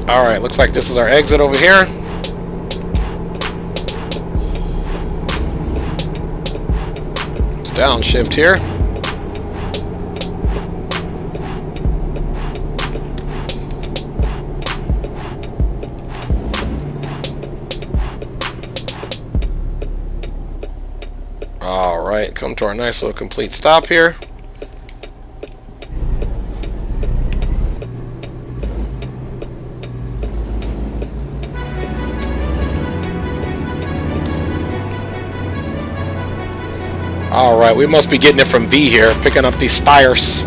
Alright, looks like this is our exit over here. Let's downshift here. Alright, come to our nice little complete stop here. Alright, we must be getting it from V here, picking up these tires.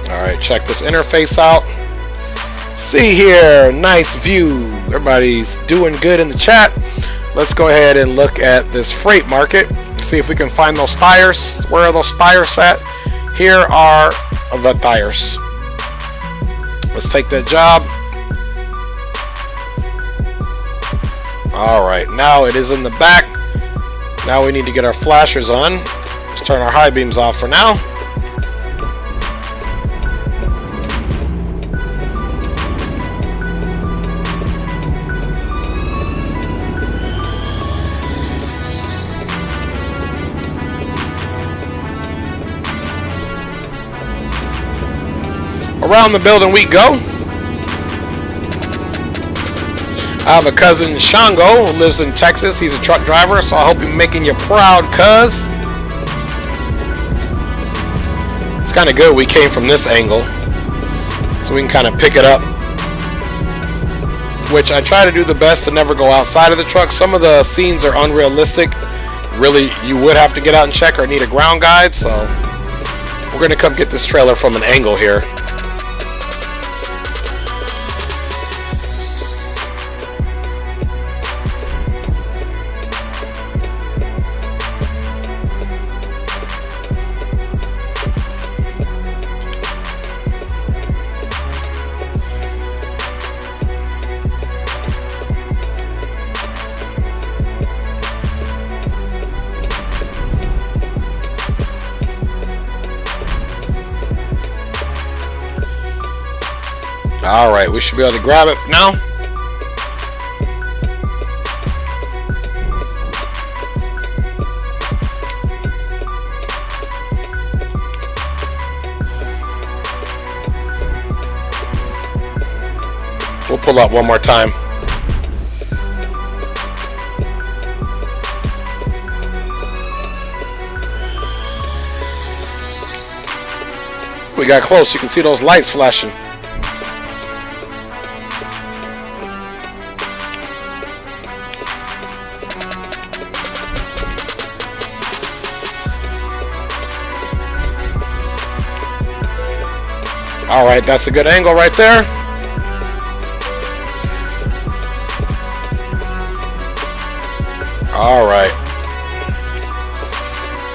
Alright, check this interface out. See here, nice view. Everybody's doing good in the chat. Let's go ahead and look at this freight market. See if we can find those tires. Where are those tires at? Here are the tires. Let's take that job. Alright, now it is in the back. Now we need to get our flashers on. Let's turn our high beams off for now. Around the building we go. I have a cousin, Shango, who lives in Texas. He's a truck driver, so I hope I'm making you proud, cuz. It's kind of good we came from this angle, so we can kind of pick it up. which I try to do the best to never go outside of the truck. Some of the scenes are unrealistic. Really, you would have to get out and check or need a ground guide, so we're going to come get this trailer from an angle here. Alright, we should be able to grab it now. We'll pull up one more time. We got close. You can see those lights flashing. Alright, that's a good angle right there. Alright.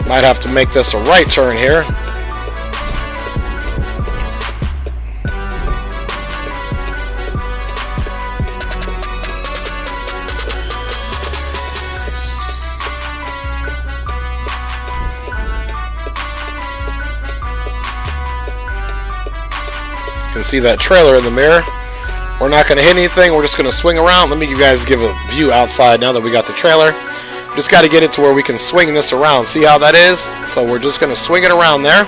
Might have to make this a right turn here. Can see that trailer in the mirror. We're not going to hit anything. We're just going to swing around. Let me you guys give a view outside now that we got the trailer. Just got to get it to where we can swing this around. See how that is? So we're just going to swing it around there.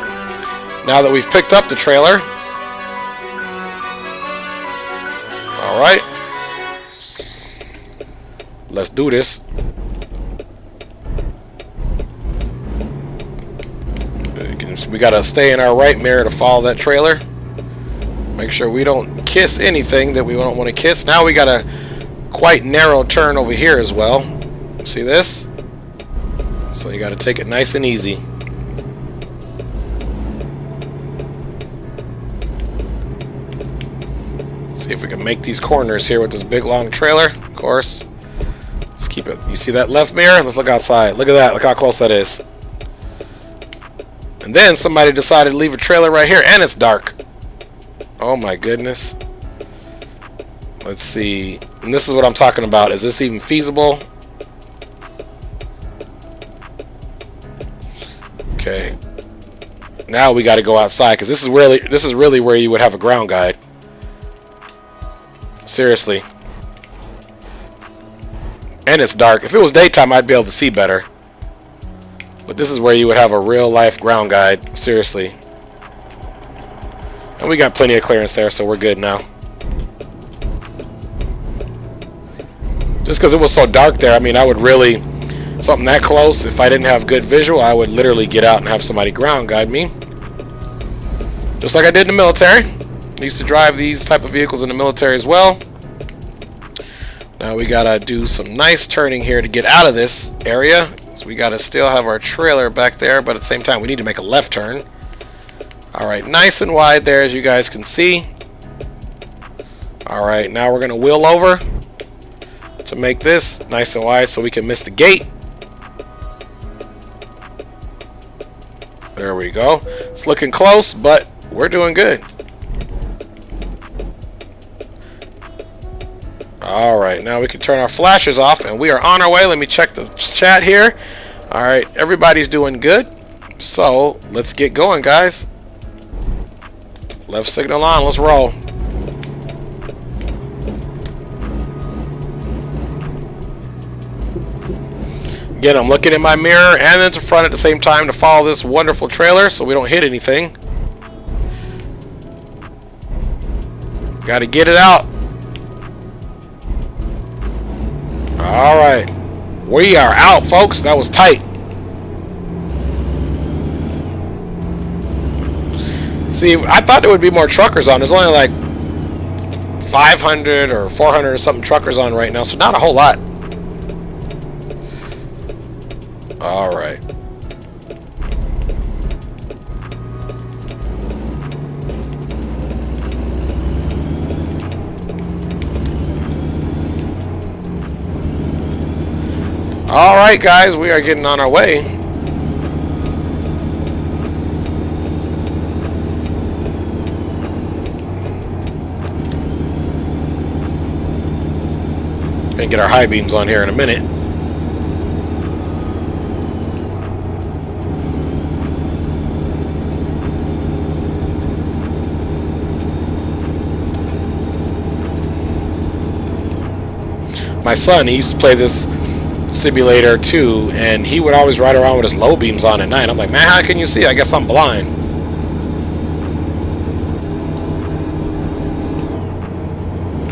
Now that we've picked up the trailer. Alright. Let's do this. We got to stay in our right mirror to follow that trailer. Make sure we don't kiss anything that we don't want to kiss. Now we got a quite narrow turn over here as well. See this? So you got to take it nice and easy. See if we can make these corners here with this big long trailer. Of course. Let's keep it. You see that left mirror? Let's look outside. Look at that. Look how close that is. And then somebody decided to leave a trailer right here, and it's dark. Oh my goodness. Let's see. And this is what I'm talking about. Is this even feasible? Okay. Now we got to go outside because this is really where you would have a ground guide. Seriously. And it's dark. If it was daytime, I'd be able to see better. But this is where you would have a real life ground guide. Seriously. And we got plenty of clearance there, so we're good now. Just because it was so dark there, I mean, I would really, something that close, if I didn't have good visual, I would literally get out and have somebody ground guide me. Just like I did in the military. I used to drive these type of vehicles in the military as well. Now we gotta do some nice turning here to get out of this area. So we gotta still have our trailer back there, but at the same time we need to make a left turn. Alright, nice and wide there as you guys can see. Alright, now we're gonna wheel over to make this nice and wide so we can miss the gate. There we go. It's looking close, but we're doing good. Alright, now we can turn our flashers off and we are on our way. Let me check the chat here. Alright, everybody's doing good. So, let's get going, guys. Left signal on, let's roll. Again, I'm looking in my mirror and into front at the same time to follow this wonderful trailer so we don't hit anything. Gotta get it out. Alright. We are out, folks. That was tight. See, I thought there would be more truckers on. There's only like 500 or 400 or something truckers on right now, so not a whole lot. All right. All right, guys, we are getting on our way. Gonna get our high beams on here in a minute. My son, he used to play this simulator too, and he would always ride around with his low beams on at night. I'm like, man, how can you see? I guess I'm blind.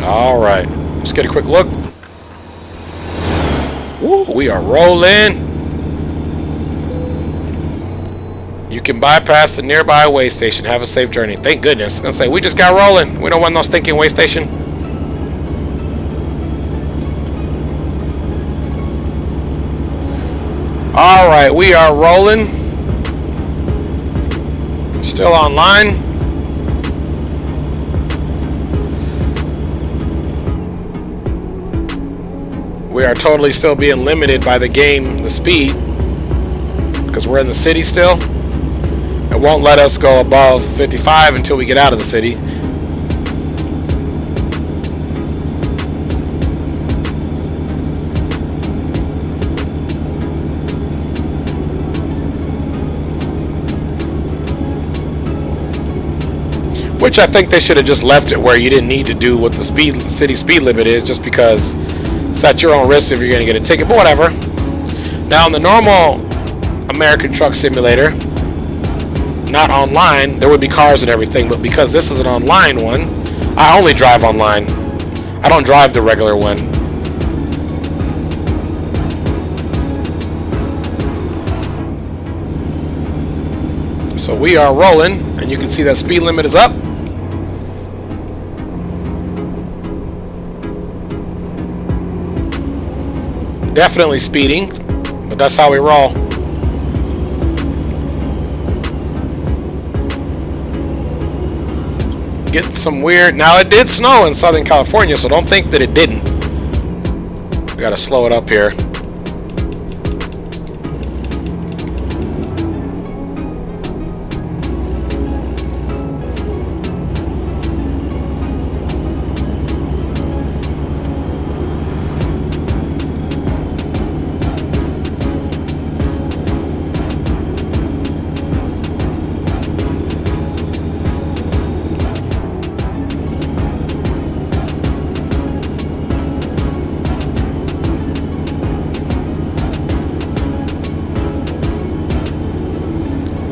All right, let's get a quick look. Woo, we are rolling. You can bypass the nearby way station. Have a safe journey. Thank goodness. I'm gonna say we just got rolling. We don't want no stinking way station. All right, we are rolling. Still online. We are totally still being limited by the game, the speed, because we're in the city still. It won't let us go above 55 until we get out of the city. Which I think they should have just left it where you didn't need to do what the city speed limit is, just because it's at your own risk if you're going to get a ticket, but whatever. Now, in the normal American Truck Simulator, not online, there would be cars and everything, but because this is an online one, I only drive online. I don't drive the regular one. So we are rolling, and you can see that speed limit is up. Definitely speeding, but that's how we roll. Getting some weird. Now, it did snow in Southern California, so don't think that it didn't. We gotta slow it up here.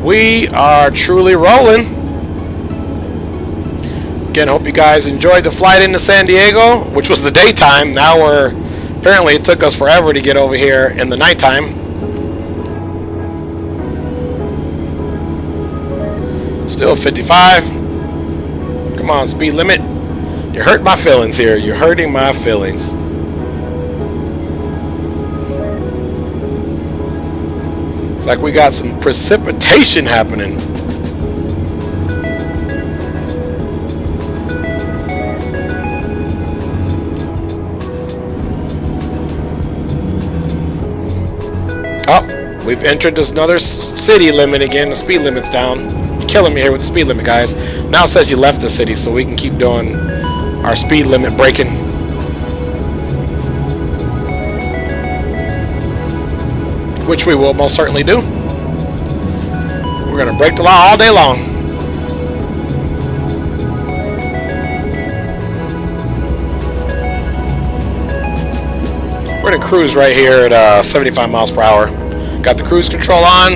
We are truly rolling. Again, hope you guys enjoyed the flight into San Diego, which was the daytime. Now apparently it took us forever to get over here in the nighttime. Still 55. Come on, speed limit. You're hurting my feelings here. You're hurting my feelings. It's like we got some precipitation happening. Oh, we've entered this another city limit again. The speed limit's down. You're killing me here with the speed limit, guys. Now it says you left the city, so we can keep doing our speed limit breaking. Which we will most certainly do. We're going to break the law all day long. We're going to cruise right here at 75 miles per hour. Got the cruise control on.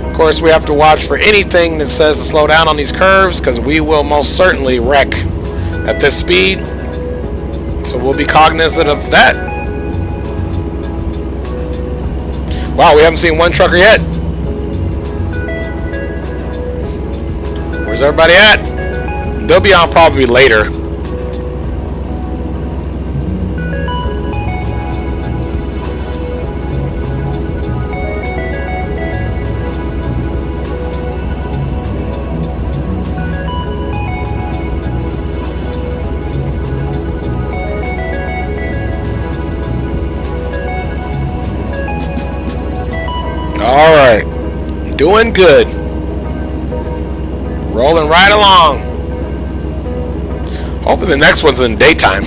Of course, we have to watch for anything that says to slow down on these curves, because we will most certainly wreck at this speed. So we'll be cognizant of that. Wow, we haven't seen one trucker yet. Where's everybody at? They'll be on probably later. doing good. Rolling right along. Hopefully the next one's in daytime.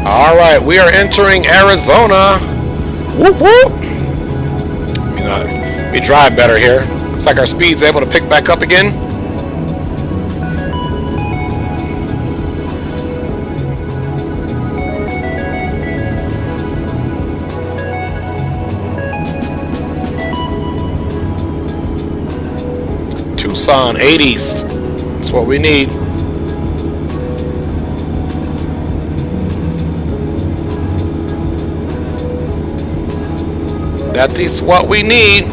Alright, we are entering Arizona. Whoop whoop. We drive better here. Looks like our speed's able to pick back up again. Tucson, 80s. That's what we need. That is what we need.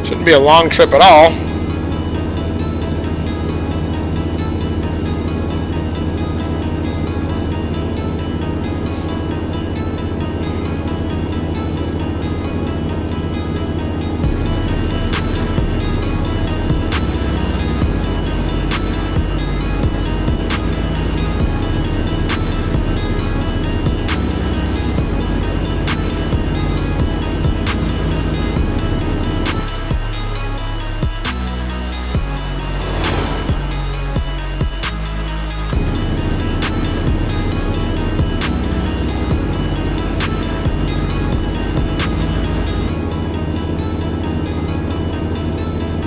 Shouldn't be a long trip at all.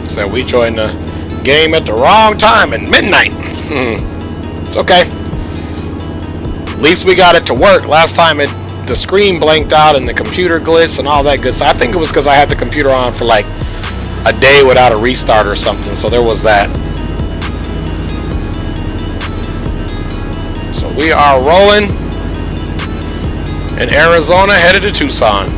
So we joined the game at the wrong time at midnight. It's okay. At least we got it to work. Last time the screen blanked out and the computer glitched and all that good stuff. I think it was because I had the computer on for like a day without a restart or something. So there was that. So we are rolling in Arizona, headed to Tucson.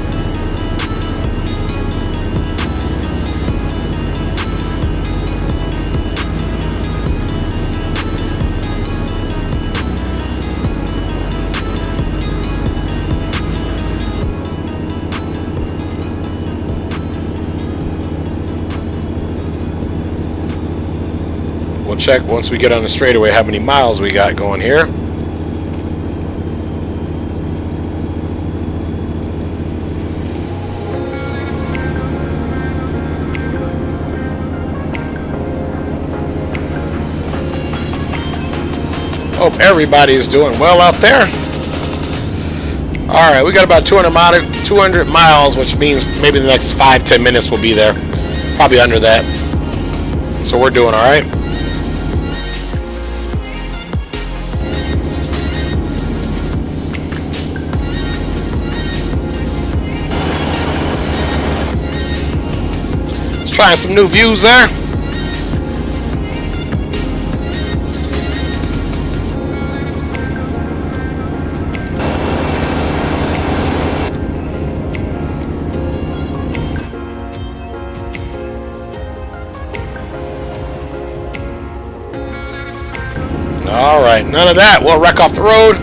We'll check once we get on the straightaway how many miles we got going here. Hope everybody is doing well out there. Alright, we got about 200 miles, which means maybe the next 5-10 minutes we'll be there. Probably under that. So we're doing alright. Trying some new views there. Alright, none of that. We'll wreck off the road.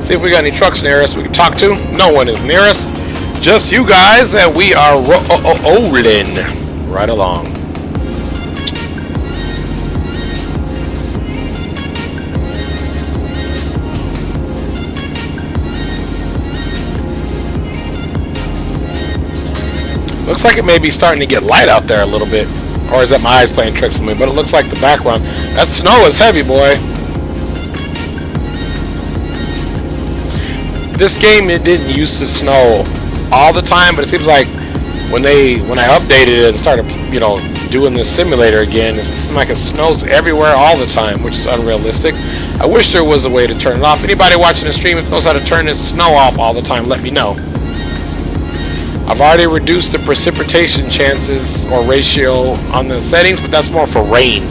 See if we got any trucks near us we can talk to. No one is near us. Just you guys, and we are rolling right along. Looks like it may be starting to get light out there a little bit. Or is that my eyes playing tricks on me? But it looks like the background. That snow is heavy, boy. this game, it didn't used to snow all the time, but it seems like when I updated it and started, you know, doing this simulator again, it seems like it snows everywhere all the time, which is unrealistic. I wish there was a way to turn it off. Anybody watching the stream, if knows how to turn this snow off all the time, let me know. I've already reduced the precipitation chances or ratio on the settings, but that's more for rain.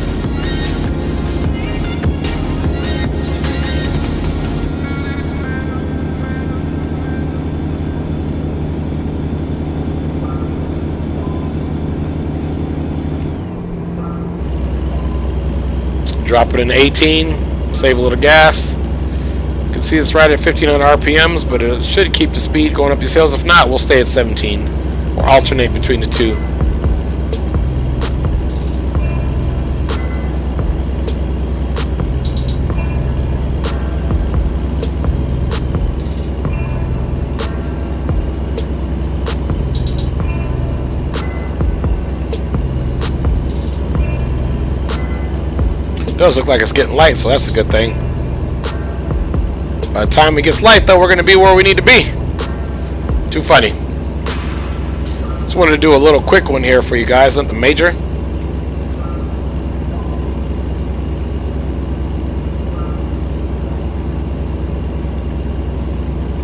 Drop it in 18, save a little gas. You can see it's right at 1500 RPMs, but it should keep the speed going up your sails. If not, we'll stay at 17 or alternate between the two. It does look like it's getting light, so that's a good thing. By the time it gets light, though, we're going to be where we need to be. Too funny. Just wanted to do a little quick one here for you guys, nothing major.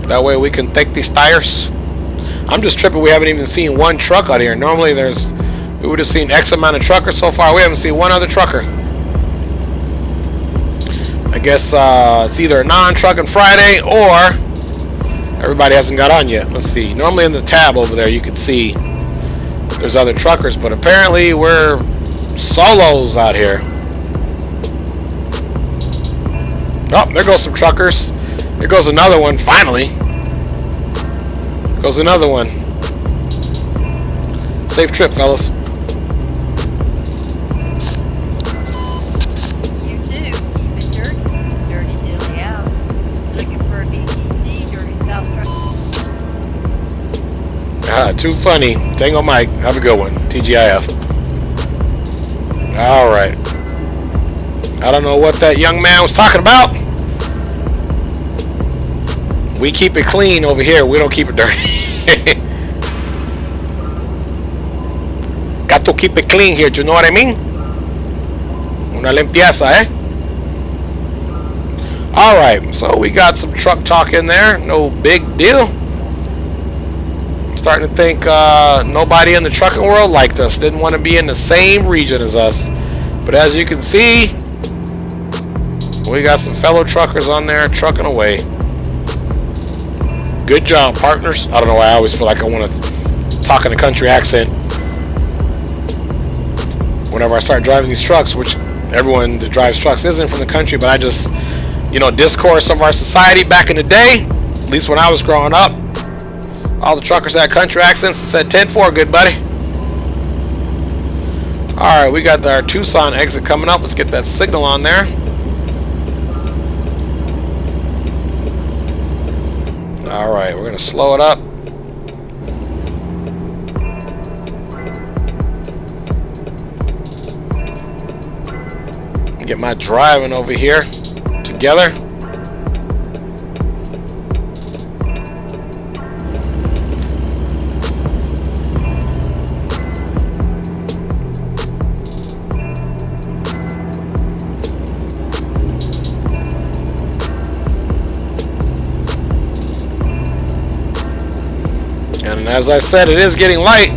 That way we can take these tires. I'm just tripping we haven't even seen one truck out here. Normally we would have seen X amount of truckers. So far we haven't seen one other trucker. I guess it's either a non-trucking Friday or everybody hasn't got on yet. Let's see. Normally in the tab over there you can see there's other truckers, but apparently we're solos out here. Oh, there goes some truckers. There goes another one, finally. Goes another one. Safe trip, fellas. Too funny. Tango Mike. Have a good one. TGIF. Alright. I don't know what that young man was talking about. We keep it clean over here. We don't keep it dirty. Got to keep it clean here. Do you know what I mean? Una limpieza, eh? Alright. So we got some truck talk in there. No big deal. Starting to think nobody in the trucking world liked us, didn't want to be in the same region as us. But as you can see, we got some fellow truckers on there trucking away. Good job, partners. I don't know why I always feel like I want to talk in a country accent whenever I start driving these trucks, which everyone that drives trucks isn't from the country, but I just, you know, discourse of our society back in the day, at least when I was growing up. All the truckers had country accents and said 10-4, good buddy. Alright, we got our Tucson exit coming up. Let's get that signal on there. Alright, we're going to slow it up. Get my driving over here together. And as I said, it is getting light.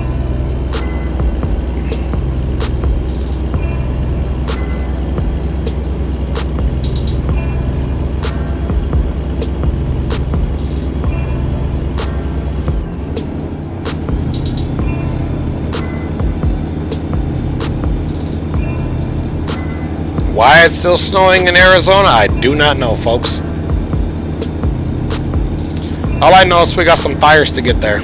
Why it's still snowing in Arizona, I do not know, folks. All I know is we got some tires to get there.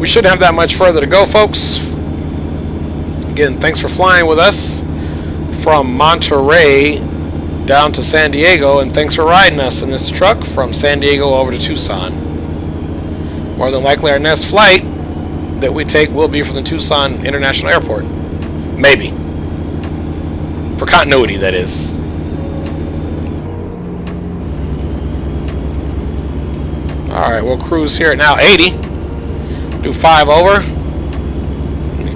we shouldn't have that much further to go, folks. Again, thanks for flying with us from Monterey down to San Diego, and thanks for riding us in this truck from San Diego over to Tucson. More than likely our next flight that we take will be from the Tucson International Airport. Maybe. For continuity, that is. Alright, we'll cruise here at now 80. Do 5 over.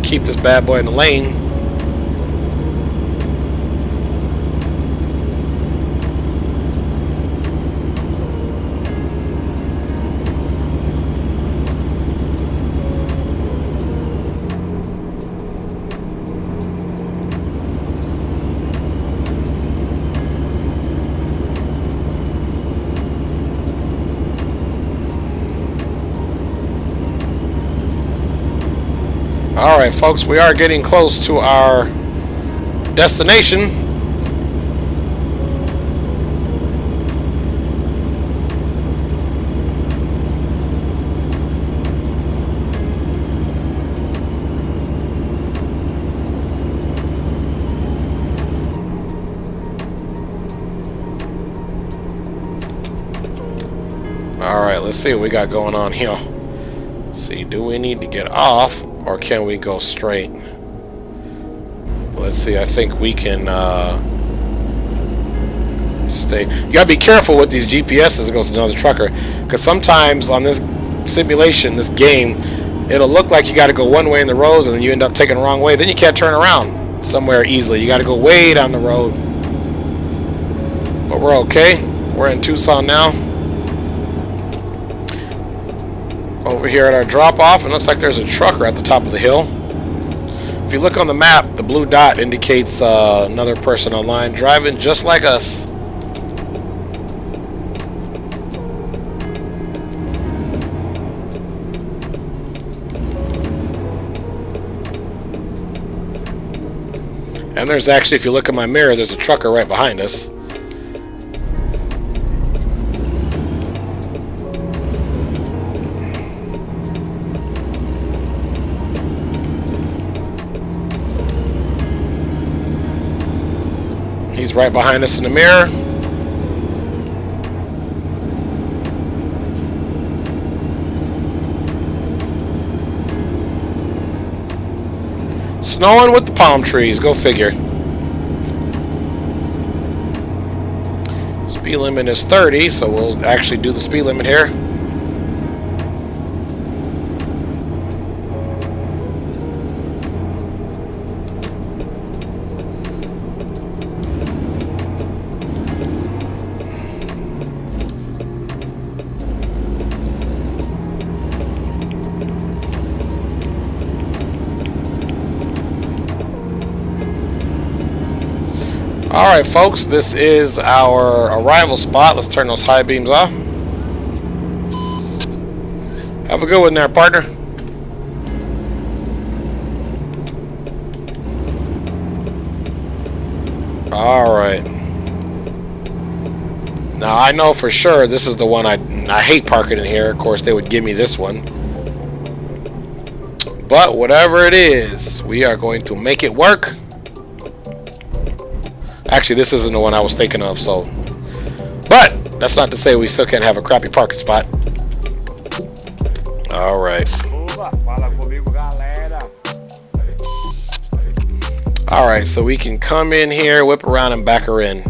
Keep this bad boy in the lane. Alright, folks, we are getting close to our destination. Alright, let's see what we got going on here. Let's see, do we need to get off? Or can we go straight? Let's see, I think we can stay. You gotta be careful with these GPSs that goes to another trucker, because sometimes on this simulation, this game, it'll look like you gotta go one way in the roads and then you end up taking the wrong way. Then you can't turn around somewhere easily. You gotta go way down the road. But we're okay. We're in Tucson now. Over here at our drop-off, it looks like there's a trucker at the top of the hill. If you look on the map, the blue dot indicates another person online driving just like us. And there's actually, if you look in my mirror, there's a trucker right behind us. He's right behind us in the mirror. Snowing with the palm trees, go figure. Speed limit is 30, so we'll actually do the speed limit here. Alright, folks, this is our arrival spot. Let's turn those high beams off. Have a good one there, partner. Alright. Now, I know for sure this is the one I hate parking in here. Of course, they would give me this one. But whatever it is, we are going to make it work. Actually, this isn't the one I was thinking of, so. But that's not to say we still can't have a crappy parking spot. Alright. Alright, so we can come in here, whip around, and back her in.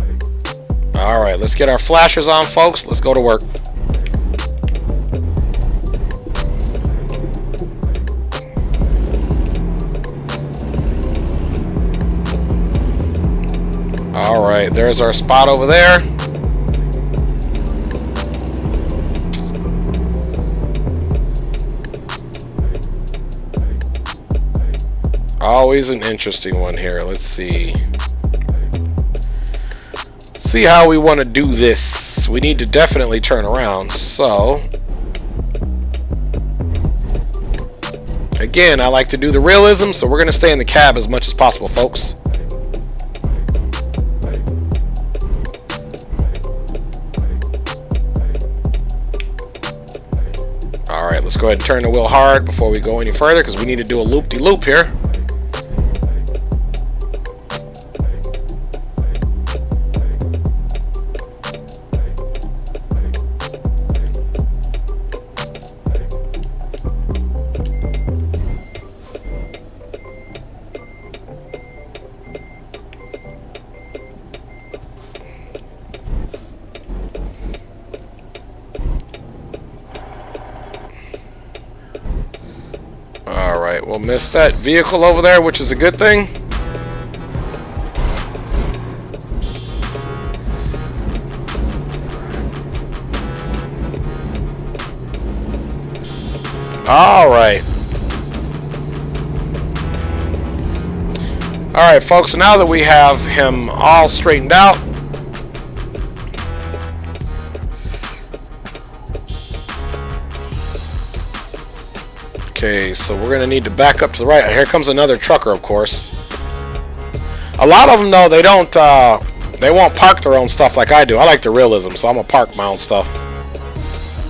Alright, let's get our flashers on, folks. Let's go to work. Alright, there's our spot over there. Always an interesting one here. Let's see. See how we want to do this. We need to definitely turn around. So, again, I like to do the realism, so we're going to stay in the cab as much as possible, folks. Alright, Alright, let's go ahead and turn the wheel hard before we go any further, because we need to do a loop-de-loop here. Alright, we'll miss that vehicle over there, which is a good thing. Alright. Alright, folks, so now that we have him all straightened out, okay, so we're going to need to back up to the right. Here comes another trucker, of course. A lot of them, though, they won't park their own stuff like I do. I like the realism, so I'm going to park my own stuff.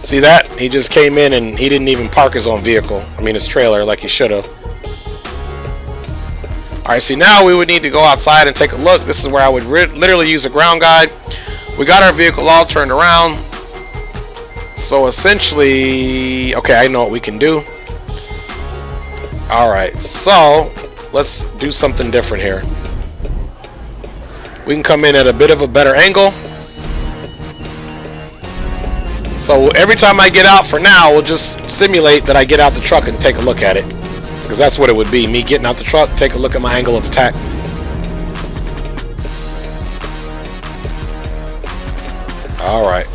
See that? He just came in and he didn't even park his own vehicle. I mean, his trailer, like he should have. Alright, see, now we would need to go outside and take a look. This is where I would literally use a ground guide. We got our vehicle all turned around. So, essentially, okay, I know what we can do. Alright, so let's do something different here. We can come in at a bit of a better angle. So every time I get out for now, we'll just simulate that I get out the truck and take a look at it. Because that's what it would be. Me getting out the truck, take a look at my angle of attack. Alright.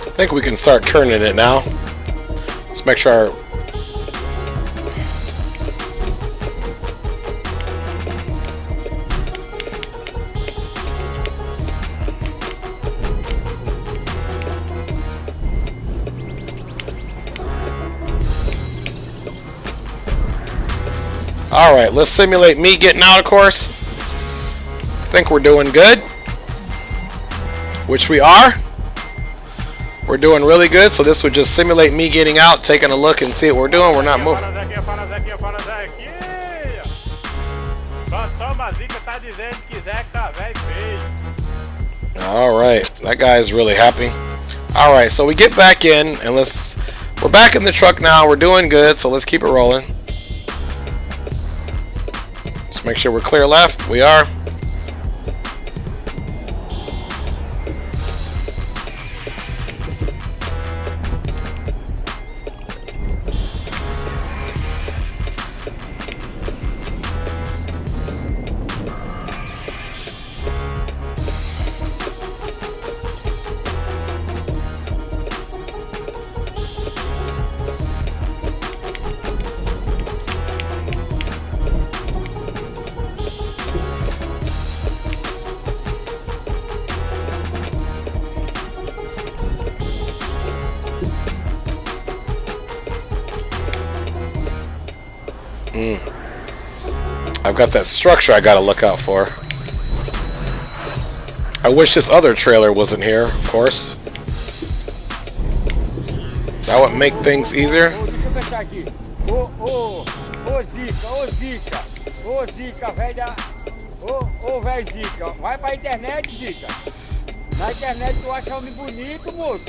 I think we can start turning it now. Let's make sure. Alright, let's simulate me getting out, of course. I think we're doing good. Which we are. We're doing really good, so this would just simulate me getting out, taking a look and see what we're doing. We're not moving. Alright, that guy's really happy. Alright, so we get back in, and we're back in the truck now. We're doing good, so let's keep it rolling. Let's make sure we're clear left. We are. I've got that structure I gotta look out for. I wish this other trailer wasn't here, of course. That would make things easier. Vai pra internet, Zica. Na internet tu acha homem bonito, moço.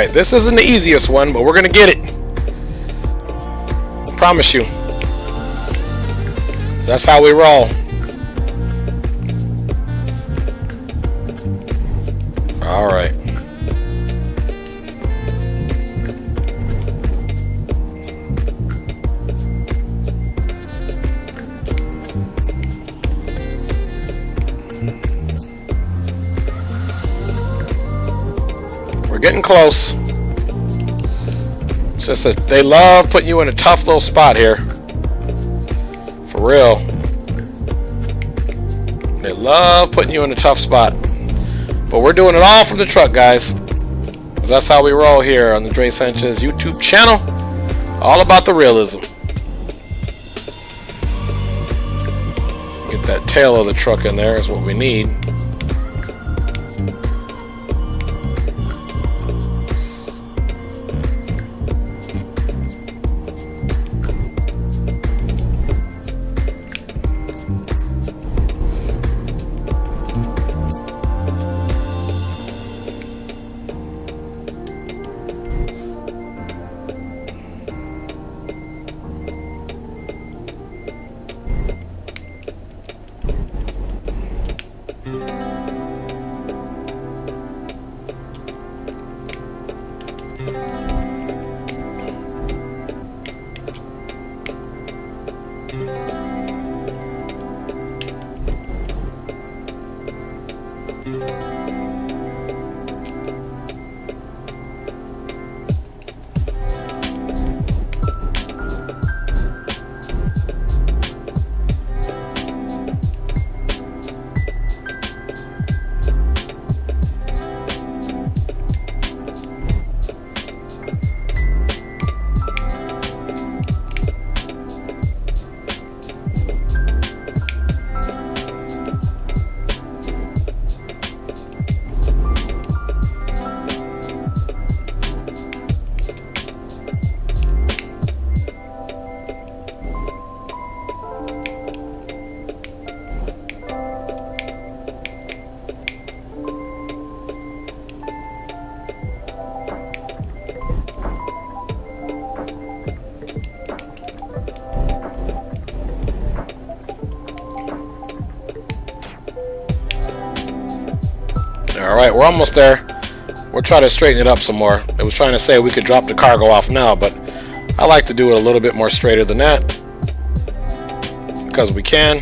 Alright, this isn't the easiest one, but we're gonna get it. I promise you. So that's how we roll. Alright. We're getting close. It's just that they love putting you in a tough little spot here. For real. They love putting you in a tough spot. But we're doing it all from the truck, guys. 'Cause that's how we roll here on the Dre Sanchez YouTube channel. All about the realism. Get that tail of the truck in there is what we need. Alright, we're almost there. We'll try to straighten it up some more. It was trying to say we could drop the cargo off now, but I like to do it a little bit more straighter than that. Because we can.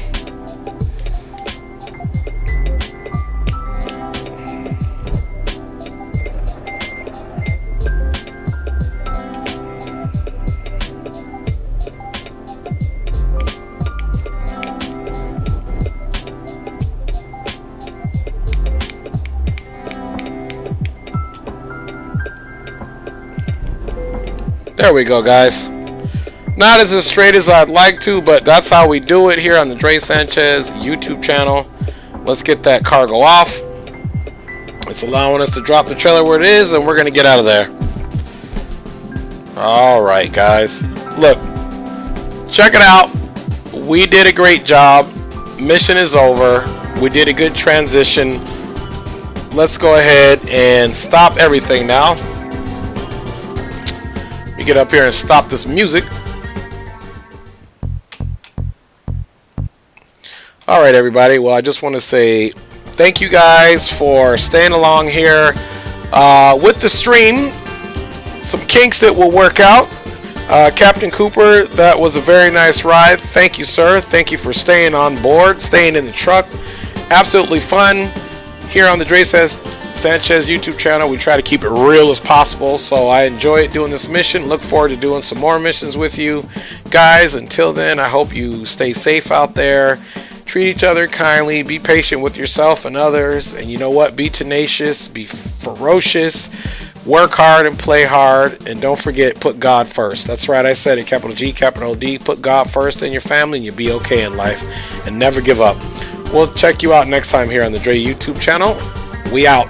There we go, guys. Not as straight as I'd like to, but that's how we do it here on the Dre Sanchez YouTube channel. Let's get that cargo off. It's allowing us to drop the trailer where it is, and we're going to get out of there. Alright, guys. Look, check it out. We did a great job. Mission is over. We did a good transition. Let's go ahead and stop everything now. You get up here and stop this music. Alright, everybody. Well, I just want to say thank you guys for staying along here with the stream. Some kinks that will work out. Captain Cooper, that was a very nice ride. Thank you, sir. Thank you for staying on board, staying in the truck. Absolutely fun here on the Dre Sanchez YouTube channel. We try to keep it real as possible, so I enjoy doing this mission. Look forward to doing some more missions with you guys. Until then, I hope you stay safe out there. Treat each other kindly. Be patient with yourself and others. And you know what? Be tenacious. Be ferocious. Work hard and play hard. And don't forget, put God first. That's right. I said it. Capital G, capital D. Put God first in your family and you'll be okay in life. And never give up. We'll check you out next time here on the Dre YouTube channel. We out.